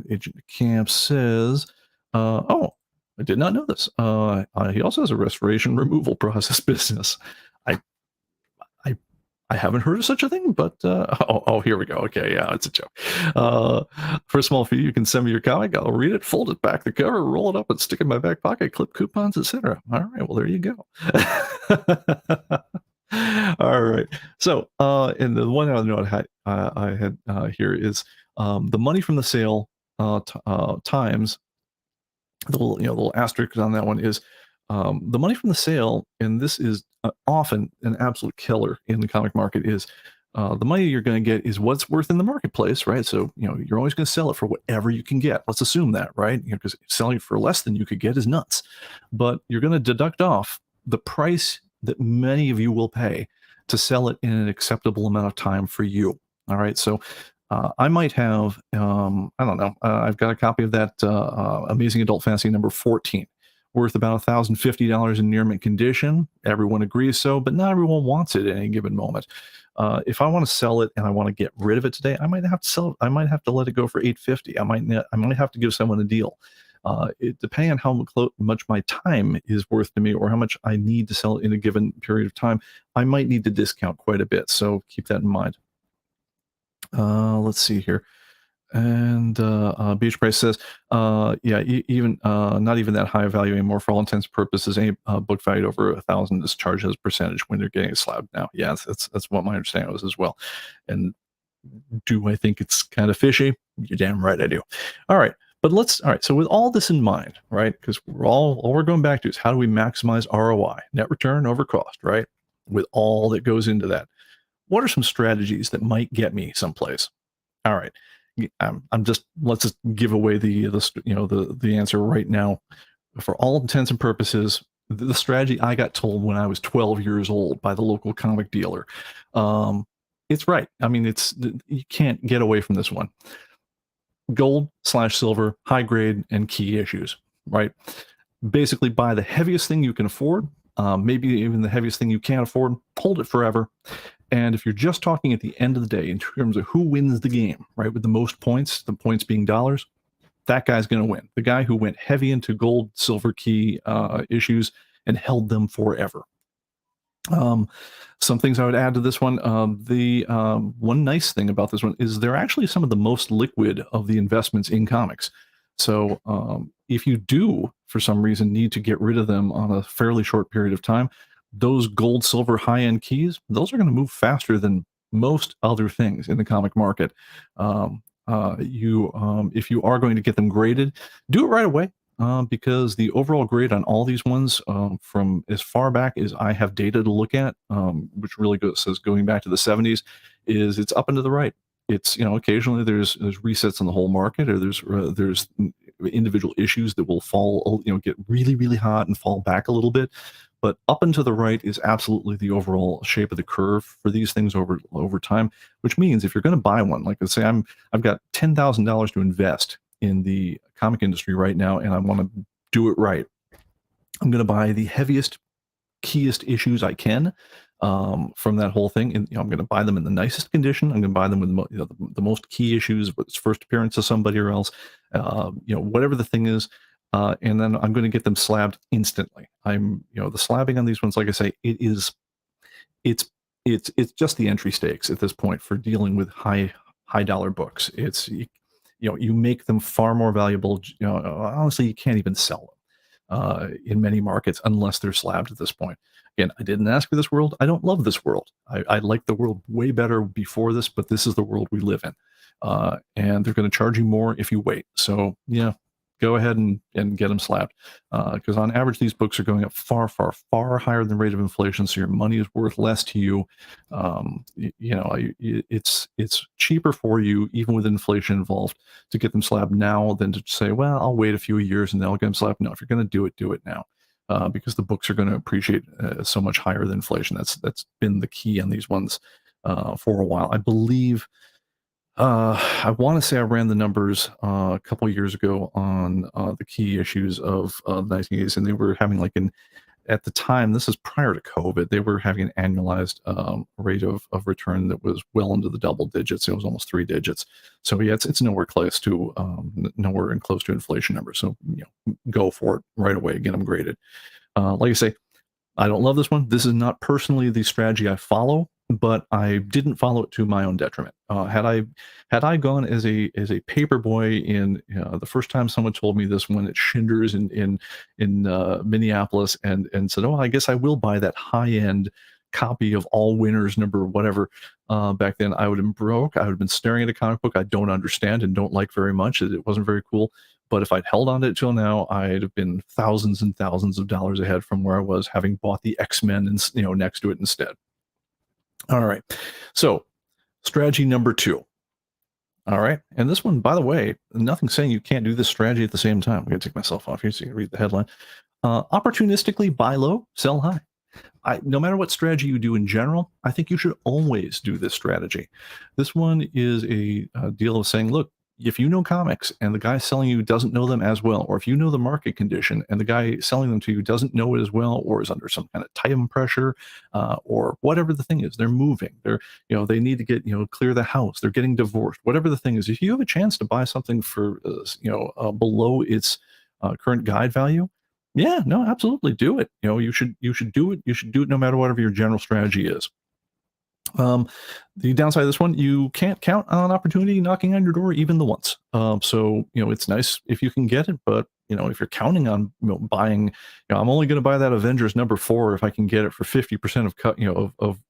Agent Camp says, oh, I did not know this. He also has a restoration removal process business. I haven't heard of such a thing, but here we go. Okay, yeah, it's a joke. For a small fee, you can send me your comic. I'll read it, fold it back the cover, roll it up, and stick it in my back pocket, clip coupons, etc. All right, well, there you go. All right. So, and the one other note I had here is the money from the sale times the little asterisk on that one is the money from the sale, and this is often an absolute killer in the comic market, is the money you're going to get is what's worth in the marketplace, right? So, you're always going to sell it for whatever you can get. Let's assume that, right? Because selling it for less than you could get is nuts. But you're going to deduct off the price that many of you will pay to sell it in an acceptable amount of time for you. All right. So I might have, I don't know, I've got a copy of that Amazing Adult Fantasy number 14, worth about $1,050 in near mint condition. Everyone agrees so, but not everyone wants it at any given moment. If I want to sell it and I want to get rid of it today, I might have to sell it. I might have to let it go for $850. I might have to give someone a deal. Depending on how much my time is worth to me, or how much I need to sell it in a given period of time, I might need to discount quite a bit. So keep that in mind. Let's see here. And Beach Price says, yeah, even not even that high value anymore. For all intents and purposes, any book valued over 1,000 is charged as a percentage when they're getting a slab now. Yeah, that's what my understanding was as well. And do I think it's kind of fishy? You're damn right I do. All right. But all right. So with all this in mind, right? Because all we're going back to is how do we maximize ROI, net return over cost, right? With all that goes into that, what are some strategies that might get me someplace? All right. Let's just give away the answer right now. For all intents and purposes, the strategy I got told when I was 12 years old by the local comic dealer. It's right. I mean, you can't get away from this one. Gold/silver, high grade, and key issues, right? Basically buy the heaviest thing you can afford, maybe even the heaviest thing you can't afford, hold it forever. And if you're just talking at the end of the day in terms of who wins the game, right, with the most points, the points being dollars, that guy's going to win. The guy who went heavy into gold, silver key issues and held them forever. Some things I would add to this one. The one nice thing about this one is they're actually some of the most liquid of the investments in comics. So if you do, for some reason, need to get rid of them on a fairly short period of time, those gold, silver, high-end keys, those are going to move faster than most other things in the comic market. If you are going to get them graded, do it right away. Because the overall grade on all these ones, from as far back as I have data to look at, which really says going back to the 70s, is it's up and to the right. it's, occasionally there's resets in the whole market, or there's individual issues that will fall, get really, really hot and fall back a little bit. But up and to the right is absolutely the overall shape of the curve for these things over time, which means if you're going to buy one, like let's say I've got $10,000 to invest in the comic industry right now, and I want to do it right. I'm going to buy the heaviest, keyest issues I can from that whole thing, and I'm going to buy them in the nicest condition. I'm going to buy them with the most key issues, with its first appearance of somebody or else, whatever the thing is. And then I'm going to get them slabbed instantly. The slabbing on these ones, like I say, it's it's just the entry stakes at this point for dealing with high dollar books. You make them far more valuable. Honestly, you can't even sell them in many markets unless they're slabbed at this point. Again, I didn't ask for this world. I don't love this world. I like the world way better before this, but this is the world we live in. And they're going to charge you more if you wait. So yeah, go ahead and get them slapped. Because on average, these books are going up far, far, far higher than the rate of inflation. So your money is worth less to you. It's cheaper for you, even with inflation involved, to get them slabbed now than to say, well, I'll wait a few years and then I'll get them slapped. No, if you're going to do it now. Because the books are going to appreciate so much higher than inflation. That's been the key on these ones for a while. I believe I want to say I ran the numbers a couple years ago on the key issues of the 1980s, and they were having at the time, this is prior to COVID, they were having an annualized rate of return that was well into the double digits. It was almost 3 digits. So yeah, it's nowhere close to inflation numbers. So go for it right away. Get them graded. Like I say, I don't love this one. This is not personally the strategy I follow, but I didn't follow it to my own detriment. Had I gone as a paper boy in the first time someone told me this one at Schindler's in Minneapolis and said, oh, I guess I will buy that high end copy of All Winners number whatever, back then, I would have been broke. I would have been staring at a comic book I don't understand and don't like very much. It wasn't very cool. But if I'd held on to it till now, I'd have been thousands and thousands of dollars ahead from where I was, having bought the X-Men and next to it instead. All right. So strategy number 2. All right. And this one, by the way, nothing's saying you can't do this strategy at the same time. I'm going to take myself off here so you can read the headline. Opportunistically buy low, sell high. No matter what strategy you do in general, I think you should always do this strategy. This one is a deal of saying, look, if you know comics and the guy selling you doesn't know them as well, or if you know the market condition and the guy selling them to you doesn't know it as well, or is under some kind of time pressure, or whatever the thing is, they're moving, they need to get, clear the house, they're getting divorced, whatever the thing is, if you have a chance to buy something for, below its current guide value, yeah, no, absolutely do it. You should do it. You should do it no matter whatever your general strategy is. The downside of this one, you can't count on opportunity knocking on your door even the once. So it's nice if you can get it, but if you're counting on buying, I'm only going to buy that Avengers number 4 if I can get it for 50% of cut,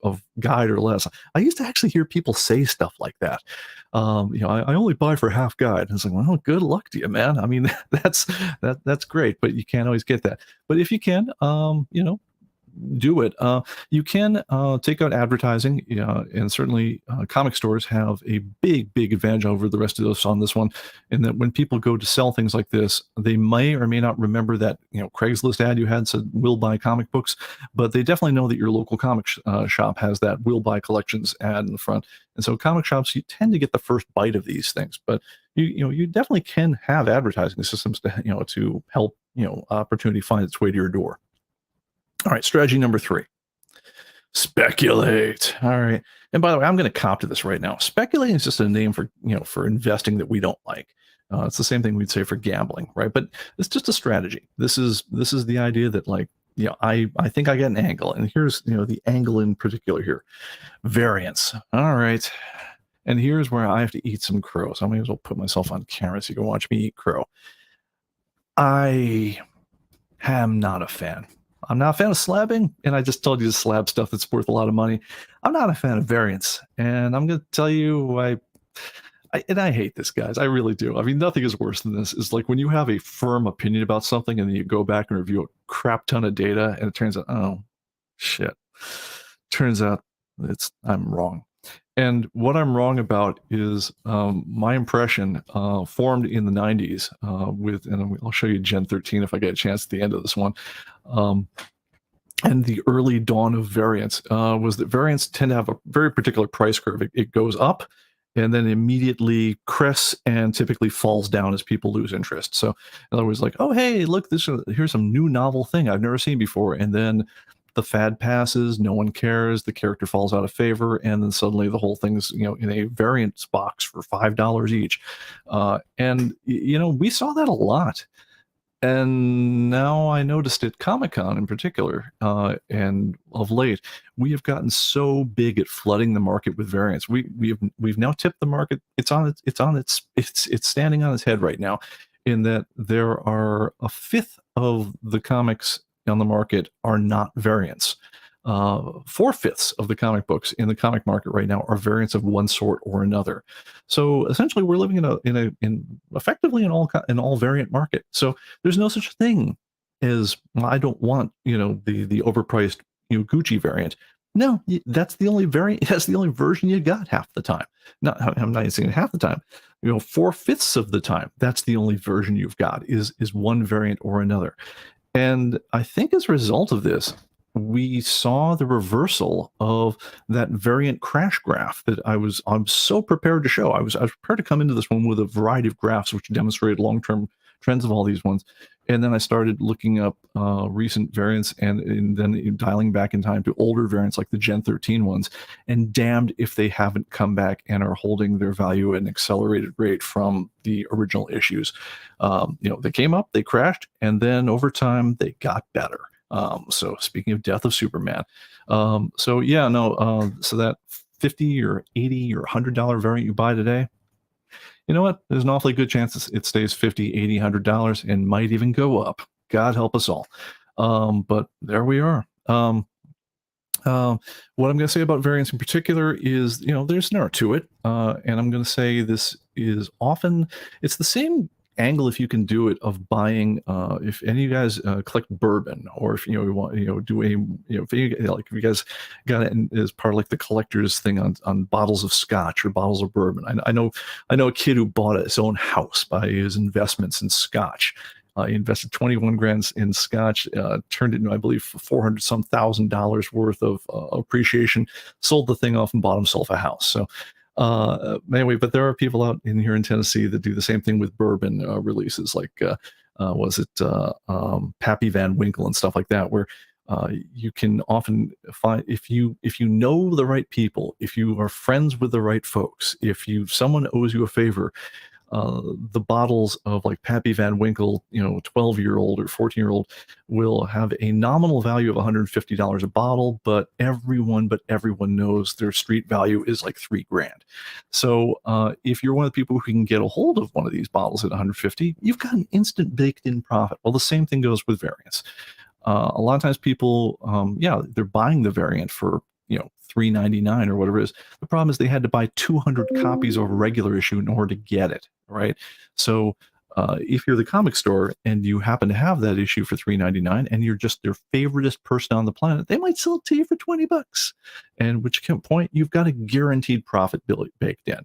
of guide or less. I used to actually hear people say stuff like that. I only buy for half guide. And it's like, well, good luck to you, man. I mean, that's great, but you can't always get that. But if you can, do it. You can take out advertising, and certainly comic stores have a big advantage over the rest of us on this one, in that when people go to sell things like this, they may or may not remember that Craigslist ad you had said "will buy comic books," but they definitely know that your local comic shop has that "will buy collections" ad in the front, and so comic shops, you tend to get the first bite of these things. But you definitely can have advertising systems to help opportunity find its way to your door. All right, strategy number 3. Speculate. All right. And by the way, I'm going to cop to this right now. Speculating is just a name for, for investing that we don't like. It's the same thing we'd say for gambling, right? But it's just a strategy. This is the idea that I think I get an angle, and here's, the angle in particular here. Variance. All right. And here's where I have to eat some crow. So I may as well put myself on camera so you can watch me eat crow. I am not a fan. I'm not a fan of slabbing, and I just told you to slab stuff that's worth a lot of money. I'm not a fan of variance, and I'm going to tell you, I hate this, guys. I really do. I mean, nothing is worse than this. It's like when you have a firm opinion about something, and then you go back and review a crap ton of data, and it turns out, oh, shit. Turns out I'm wrong. And what I'm wrong about is my impression formed in the 90s and I'll show you Gen 13 if I get a chance at the end of this one. Um, and the early dawn of variants was that variants tend to have a very particular price curve. It goes up and then immediately crests and typically falls down as people lose interest. So in other words, like, oh, hey, look, here's some new novel thing I've never seen before. And then the fad passes, no one cares, the character falls out of favor, and then suddenly the whole thing's, in a variants box for $5 each. We saw that a lot. And now I noticed at Comic-Con in particular, and of late, we have gotten so big at flooding the market with variants. We've now tipped the market. It's standing on its head right now, in that there are a fifth of the comics on the market are not variants. Four-fifths of the comic books in the comic market right now are variants of one sort or another. So essentially, we're living in effectively an all variant market. So there's no such thing as, well, I don't want the overpriced Gucci variant. No, that's the only variant. That's the only version you got half the time. I'm not even saying half the time. Four-fifths of the time, that's the only version you've got is one variant or another. And I think as a result of this, we saw the reversal of that variant crash graph that I'm so prepared to show. I was prepared to come into this one with a variety of graphs which demonstrated long-term trends of all these ones. And then I started looking up recent variants and then dialing back in time to older variants like the Gen 13 ones, and damned if they haven't come back and are holding their value at an accelerated rate from the original issues. They came up, they crashed, and then over time they got better. So speaking of Death of Superman, so that 50 or 80 or $100 variant you buy today, you know what? There's an awfully good chance it stays 50, 80, $100 and might even go up. God help us all. But there we are. What I'm going to say about variants in particular is, there's an art to it. And I'm going to say this is often, it's the same angle if you can do it of buying if any of you guys collect bourbon, or if you want do a if you guys got it as part of like the collector's thing on bottles of scotch or bottles of bourbon. I know a kid who bought his own house by his investments in scotch. He invested 21 grand in scotch, turned it into, I believe, $400 some thousand worth of appreciation, sold the thing off and bought himself a house. So anyway, but there are people out in here in Tennessee that do the same thing with bourbon releases, like Pappy Van Winkle and stuff like that, where you can often find, if you know the right people, if you are friends with the right folks, if someone owes you a favor, the bottles of like Pappy Van Winkle, 12-year-old or 14-year-old will have a nominal value of $150 a bottle, but everyone knows their street value is like $3 grand. So if you're one of the people who can get a hold of one of these bottles at 150, you've got an instant baked-in profit. Well, the same thing goes with variants. A lot of times people, they're buying the variant for $3.99 or whatever it is. The problem is they had to buy 200 copies of a regular issue in order to get it, right? So if you're the comic store and you happen to have that issue for $3.99 and you're just their favoriteest person on the planet, they might sell it to you for $20, and which point you've got a guaranteed profit baked in.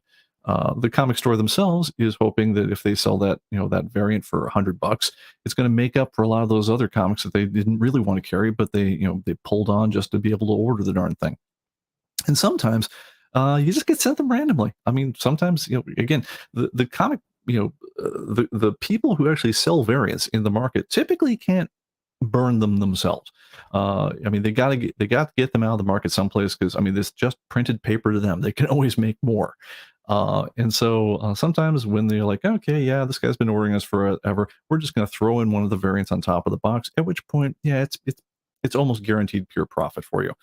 The comic store themselves is hoping that if they sell that, that variant for $100, it's going to make up for a lot of those other comics that they didn't really want to carry, but they pulled on just to be able to order the darn thing. And sometimes you just get sent them randomly. I mean, sometimes, again, the comic, the people who actually sell variants in the market typically can't burn them themselves. I mean, they got to get them out of the market someplace, because I mean, this just printed paper to them. They can always make more. And so sometimes when they're like, okay, yeah, this guy's been ordering us forever, we're just going to throw in one of the variants on top of the box, at which point, yeah, it's almost guaranteed pure profit for you.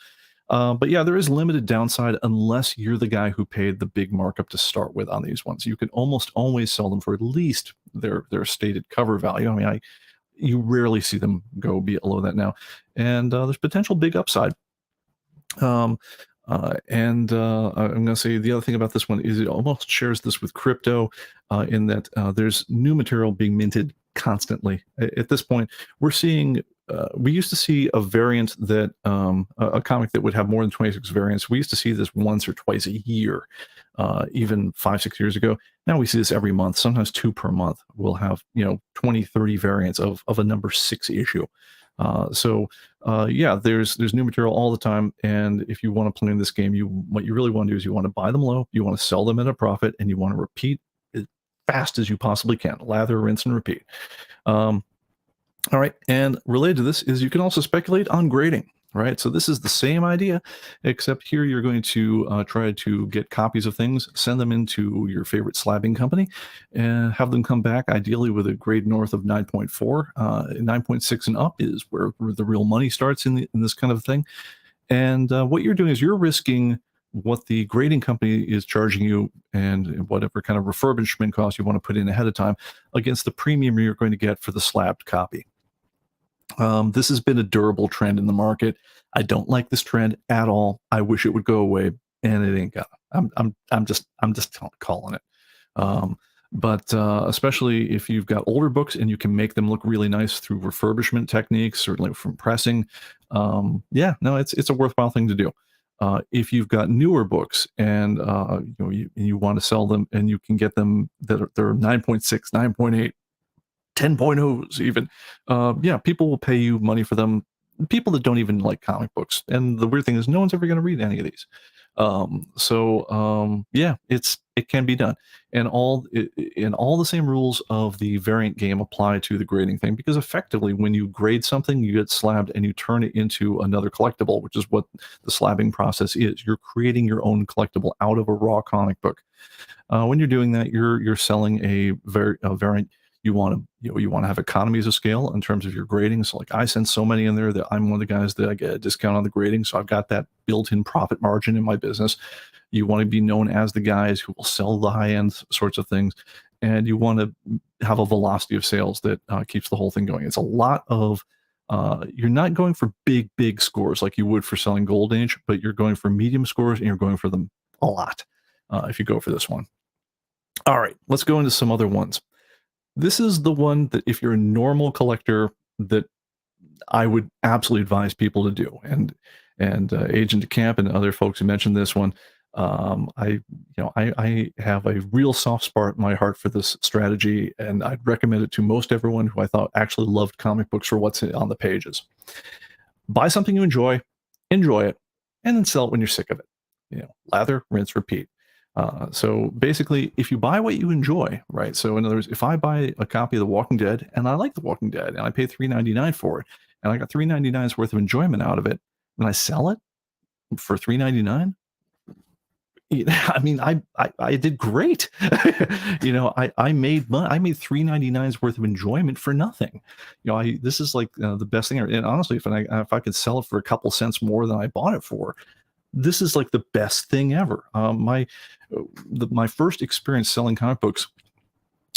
But yeah, there is limited downside unless you're the guy who paid the big markup to start with on these ones. You can almost always sell them for at least their stated cover value. I mean, you rarely see them go below that now, and there's potential big upside. I'm going to say the other thing about this one is it almost shares this with crypto, in that there's new material being minted constantly. At this point, we're seeing we used to see a variant that a comic that would have more than 26 variants. We used to see this once or twice a year, even 5, 6 years ago. Now we see this every month, sometimes two per month. We'll have 20, 30 variants of a number 6 issue. Yeah, there's new material all the time, and if you want to play in this game, what you really want to do is you want to buy them low, you want to sell them at a profit, and you want to repeat as fast as you possibly can. Lather, rinse, and repeat. All right, and related to this is you can also speculate on grading, right? So this is the same idea, except here you're going to try to get copies of things, send them into your favorite slabbing company, and have them come back ideally with a grade north of 9.4. 9.6 and up is where the real money starts in this kind of thing. And what you're doing is you're risking what the grading company is charging you and whatever kind of refurbishment cost you want to put in ahead of time against the premium you're going to get for the slabbed copy. This has been a durable trend in the market. I don't like this trend at all. I wish it would go away, and it ain't gonna. I'm just calling it. But especially if you've got older books and you can make them look really nice through refurbishment techniques, certainly from pressing. Yeah, no, it's a worthwhile thing to do. If you've got newer books and you want to sell them and you can get them they're 9.6, 9.8. 10.0s even. Yeah, people will pay you money for them. People that don't even like comic books. And the weird thing is no one's ever going to read any of these. Yeah, it can be done. And all the same rules of the variant game apply to the grading thing, because effectively when you grade something, you get slabbed and you turn it into another collectible, which is what the slabbing process is. You're creating your own collectible out of a raw comic book. When you're doing that, you're selling a variant. You want to have economies of scale in terms of your grading. So like I send so many in there that I'm one of the guys that I get a discount on the grading. So I've got that built-in profit margin in my business. You want to be known as the guys who will sell the high-end sorts of things. And you want to have a velocity of sales that keeps the whole thing going. It's a lot of, you're not going for big scores like you would for selling Gold Age, but you're going for medium scores and you're going for them a lot if you go for this one. All right, let's go into some other ones. This is the one that if you're a normal collector that I would absolutely advise people to do. And Agent DeCamp and other folks who mentioned this one, I have a real soft spot in my heart for this strategy, and I'd recommend it to most everyone who I thought actually loved comic books for what's on the pages. Buy something you enjoy it, and then sell it when you're sick of it. Lather, rinse, repeat. So basically, if you buy what you enjoy, right? So in other words, if I buy a copy of The Walking Dead and I like The Walking Dead and I pay $3.99 for it, and I got $3.99's worth of enjoyment out of it, and I sell it for $3.99, I mean, I did great. I made money. I made $3.99's worth of enjoyment for nothing. This is like the best thing ever. And honestly, if I could sell it for a couple cents more than I bought it for, this is like the best thing ever. My first experience selling comic books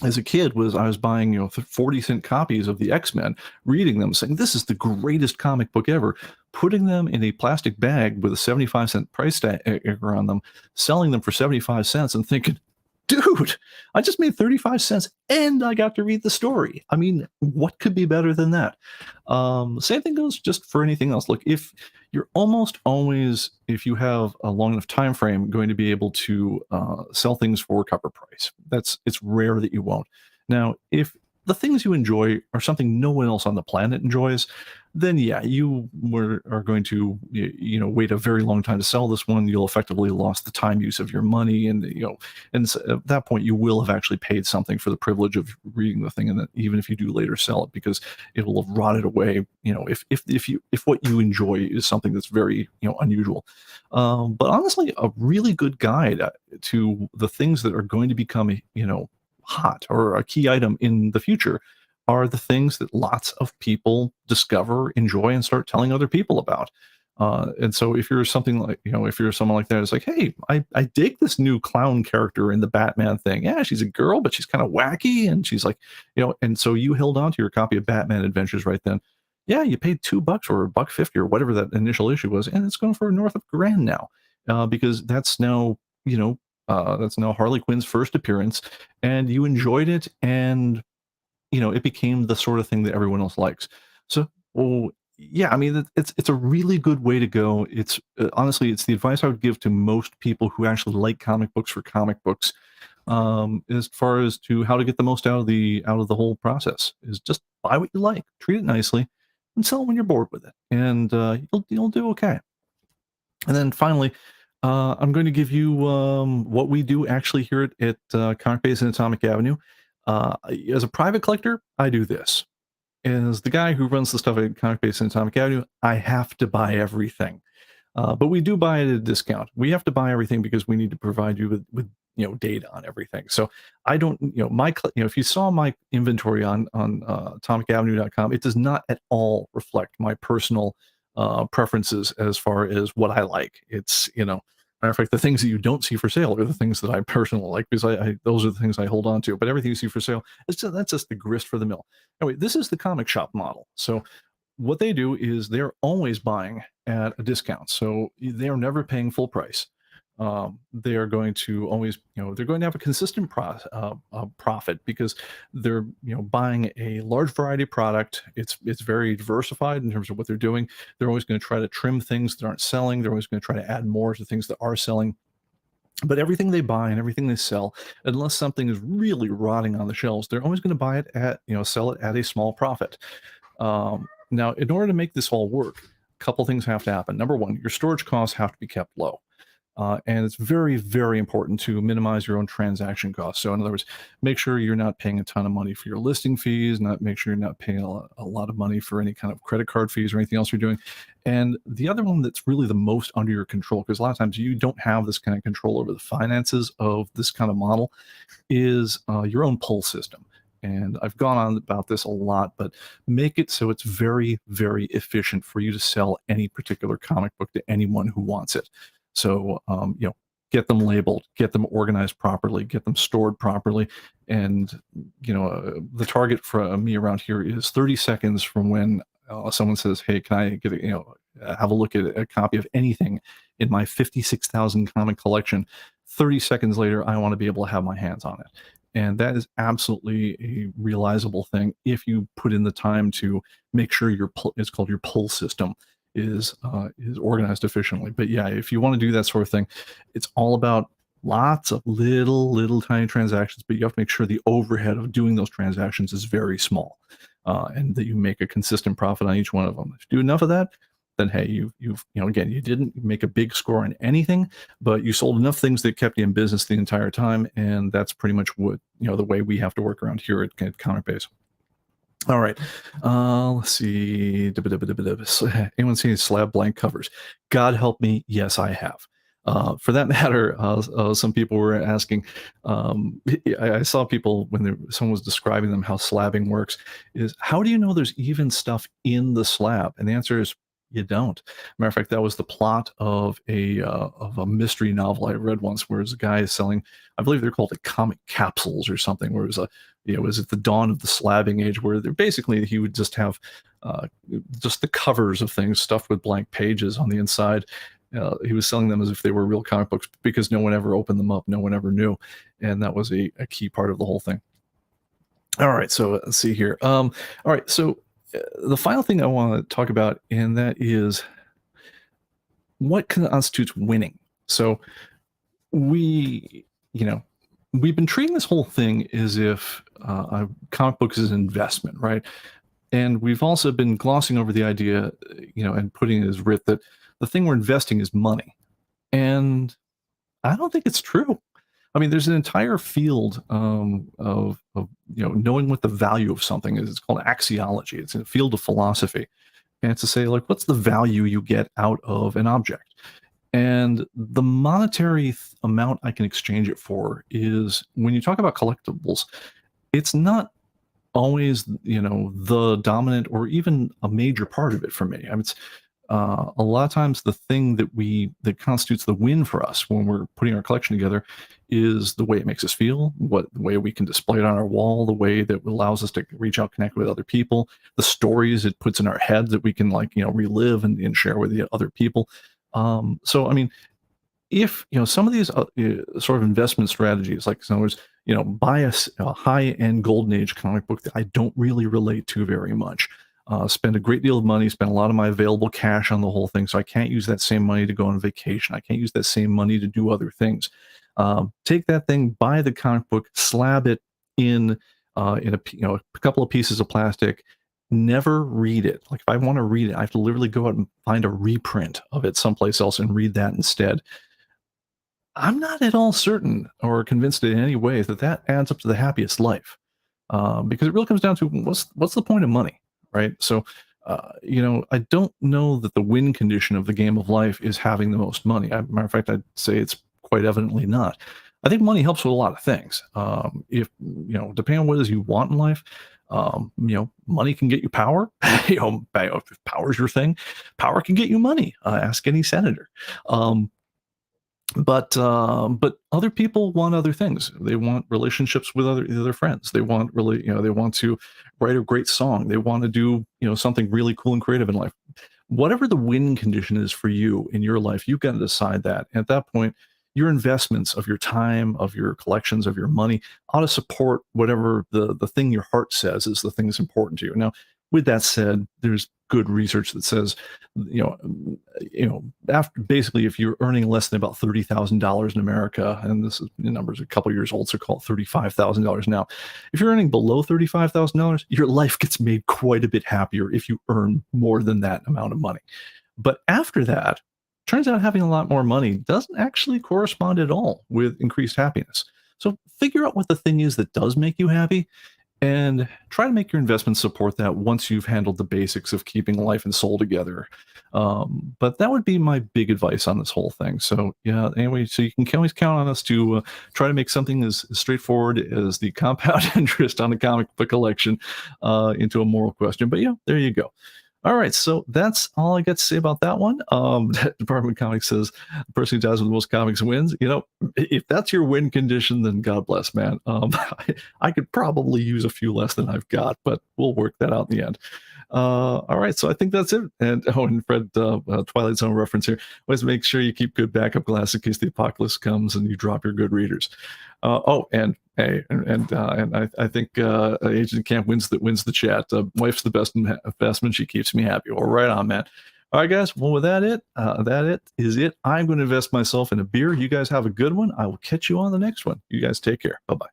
as a kid was I was buying 40-cent copies of the X-Men, reading them, saying this is the greatest comic book ever, putting them in a plastic bag with a 75-cent price tag on them, selling them for 75 cents, and thinking, dude, I just made 35 cents and I got to read the story. I mean, what could be better than that? Same thing goes just for anything else. Look, if you're almost always, if you have a long enough time frame, going to be able to sell things for cover price. It's rare that you won't. Now, if the things you enjoy are something no one else on the planet enjoys, then yeah, you are going to wait a very long time to sell this one. You'll effectively lost the time use of your money, and so at that point you will have actually paid something for the privilege of reading the thing, and that even if you do later sell it, because it will have rotted away. If what you enjoy is something that's very unusual. But honestly, a really good guide to the things that are going to become hot or a key item in the future are the things that lots of people discover, enjoy, and start telling other people about. And so if you're something like, if you're someone like that, it's like, hey, I dig this new clown character in the Batman thing. Yeah, she's a girl, but she's kind of wacky. And she's like, and so you held on to your copy of Batman Adventures right then. Yeah, you paid $2 or $1.50 or whatever that initial issue was. And it's going for north of $1,000 now, because that's now, that's now Harley Quinn's first appearance, and you enjoyed it, and it became the sort of thing that everyone else likes. So Oh, yeah, I mean, it's a really good way to go. It's, honestly, it's the advice I would give to most people who actually like comic books for comic books, as far as to how to get the most out of the whole process, is just buy what you like, treat it nicely, and sell it when you're bored with it, and, you'll do okay. And then finally, I'm going to give you, what we do actually here at ComicBase and Atomic Avenue. As a private collector, I do this. As the guy who runs the stuff at ComicBase and Atomic Avenue, I have to buy everything. But we do buy it at a discount. We have to buy everything because we need to provide you with data on everything. So I don't, if you saw my inventory on atomicavenue.com, it does not at all reflect my personal preferences as far as what I like. It's, matter of fact, the things that you don't see for sale are the things that I personally like, because I those are the things I hold on to. But everything you see for sale, that's just the grist for the mill. Anyway, this is the comic shop model. So what they do is they're always buying at a discount. So they are never paying full price. They are going to always, they're going to have a consistent profit, because they're, buying a large variety of product. It's very diversified in terms of what they're doing. They're always going to try to trim things that aren't selling. They're always going to try to add more to things that are selling. But everything they buy and everything they sell, unless something is really rotting on the shelves, they're always going to buy it at, sell it at a small profit. Now, in order to make this all work, a couple things have to happen. Number one, your storage costs have to be kept low. And it's very, very important to minimize your own transaction costs. So in other words, make sure you're not paying a ton of money for your listing fees, make sure you're not paying a lot of money for any kind of credit card fees or anything else you're doing. And the other one that's really the most under your control, because a lot of times you don't have this kind of control over the finances of this kind of model, is your own pull system. And I've gone on about this a lot, but make it so it's very, very efficient for you to sell any particular comic book to anyone who wants it. So, get them labeled, get them organized properly, get them stored properly. And, the target for me around here is 30 seconds from when someone says, hey, can I get have a look at a copy of anything in my 56,000 comic collection. 30 seconds later, I want to be able to have my hands on it. And that is absolutely a realizable thing if you put in the time to make sure it's called your pull system is organized efficiently. But yeah, if you want to do that sort of thing, it's all about lots of little tiny transactions, but you have to make sure the overhead of doing those transactions is very small, and that you make a consistent profit on each one of them. If you do enough of that, then hey, you've again, you didn't make a big score on anything, but you sold enough things that kept you in business the entire time. And that's pretty much what, the way we have to work around here at ComicBase. All right. Let's see. Anyone seen slab blank covers? God help me. Yes, I have. For that matter, some people were asking. I saw people when someone was describing them how slabbing works. Is how do you know there's even stuff in the slab? And the answer is you don't. Matter of fact, that was the plot of a mystery novel I read once, where a guy is selling, I believe they're called comic capsules or something, where it was it was at the dawn of the slabbing age, where basically he would just have just the covers of things stuffed with blank pages on the inside. He was selling them as if they were real comic books, because no one ever opened them up, no one ever knew, and that was a key part of the whole thing. All right, so let's see here. All right, so the final thing I want to talk about, and that is what constitutes winning. So we, we've been treating this whole thing as if comic books is an investment, right? And we've also been glossing over the idea, and putting it as writ that the thing we're investing is money. And I don't think it's true. I mean, there's an entire field of knowing what the value of something is. It's called axiology. It's a field of philosophy. And it's to say, like, what's the value you get out of an object? And the monetary amount I can exchange it for is, when you talk about collectibles, it's not always, the dominant or even a major part of it for me. I mean, it's a lot of times the thing that constitutes the win for us when we're putting our collection together is the way it makes us feel, the way we can display it on our wall, the way that allows us to reach out, connect with other people, the stories it puts in our head that we can relive and share with the other people. So I mean, if some of these sort of investment strategies, like in other words, buy a high-end golden age comic book that I don't really relate to very much, spend a great deal of money, spend a lot of my available cash on the whole thing. So I can't use that same money to go on vacation. I can't use that same money to do other things. Take that thing, buy the comic book, slab it in a couple of pieces of plastic. Never read it. Like if I want to read it, I have to literally go out and find a reprint of it someplace else and read that instead. I'm not at all certain or convinced in any way that that adds up to the happiest life, because it really comes down to what's the point of money, right? So, I don't know that the win condition of the game of life is having the most money. Matter of fact, I'd say it's quite evidently not. I think money helps with a lot of things. If depending on what it is you want in life, money can get you power. If power's your thing, power can get you money. Ask any senator. But other people want other things. They want relationships with other friends. They want they want to write a great song. They want to do, something really cool and creative in life. Whatever the win condition is for you in your life, you've got to decide that. At that point, your investments of your time, of your collections, of your money ought to support whatever the thing your heart says is the thing that's important to you. Now, with that said, there's good research that says, after basically if you're earning less than about $30,000 in America, and this is the numbers a couple years old, so call it $35,000 now. If you're earning below $35,000, your life gets made quite a bit happier if you earn more than that amount of money. But after that, turns out having a lot more money doesn't actually correspond at all with increased happiness. So figure out what the thing is that does make you happy and try to make your investments support that once you've handled the basics of keeping life and soul together. But that would be my big advice on this whole thing. So yeah, anyway, so you can always count on us to try to make something as straightforward as the compound interest on a comic book collection into a moral question. But yeah, there you go. All right, so that's all I got to say about that one. Department of Comics says the person who dies with the most comics wins. If that's your win condition, then God bless, man. I could probably use a few less than I've got, but we'll work that out in the end. All right, so I think that's it. And Fred, Twilight Zone reference here. Always make sure you keep good backup glass in case the apocalypse comes and you drop your good readers. And I think Agent Camp wins the chat. Wife's the best investment. She keeps me happy. Well, right on, man. All right, guys. Well, with that is it. I'm going to invest myself in a beer. You guys have a good one. I will catch you on the next one. You guys take care. Bye-bye.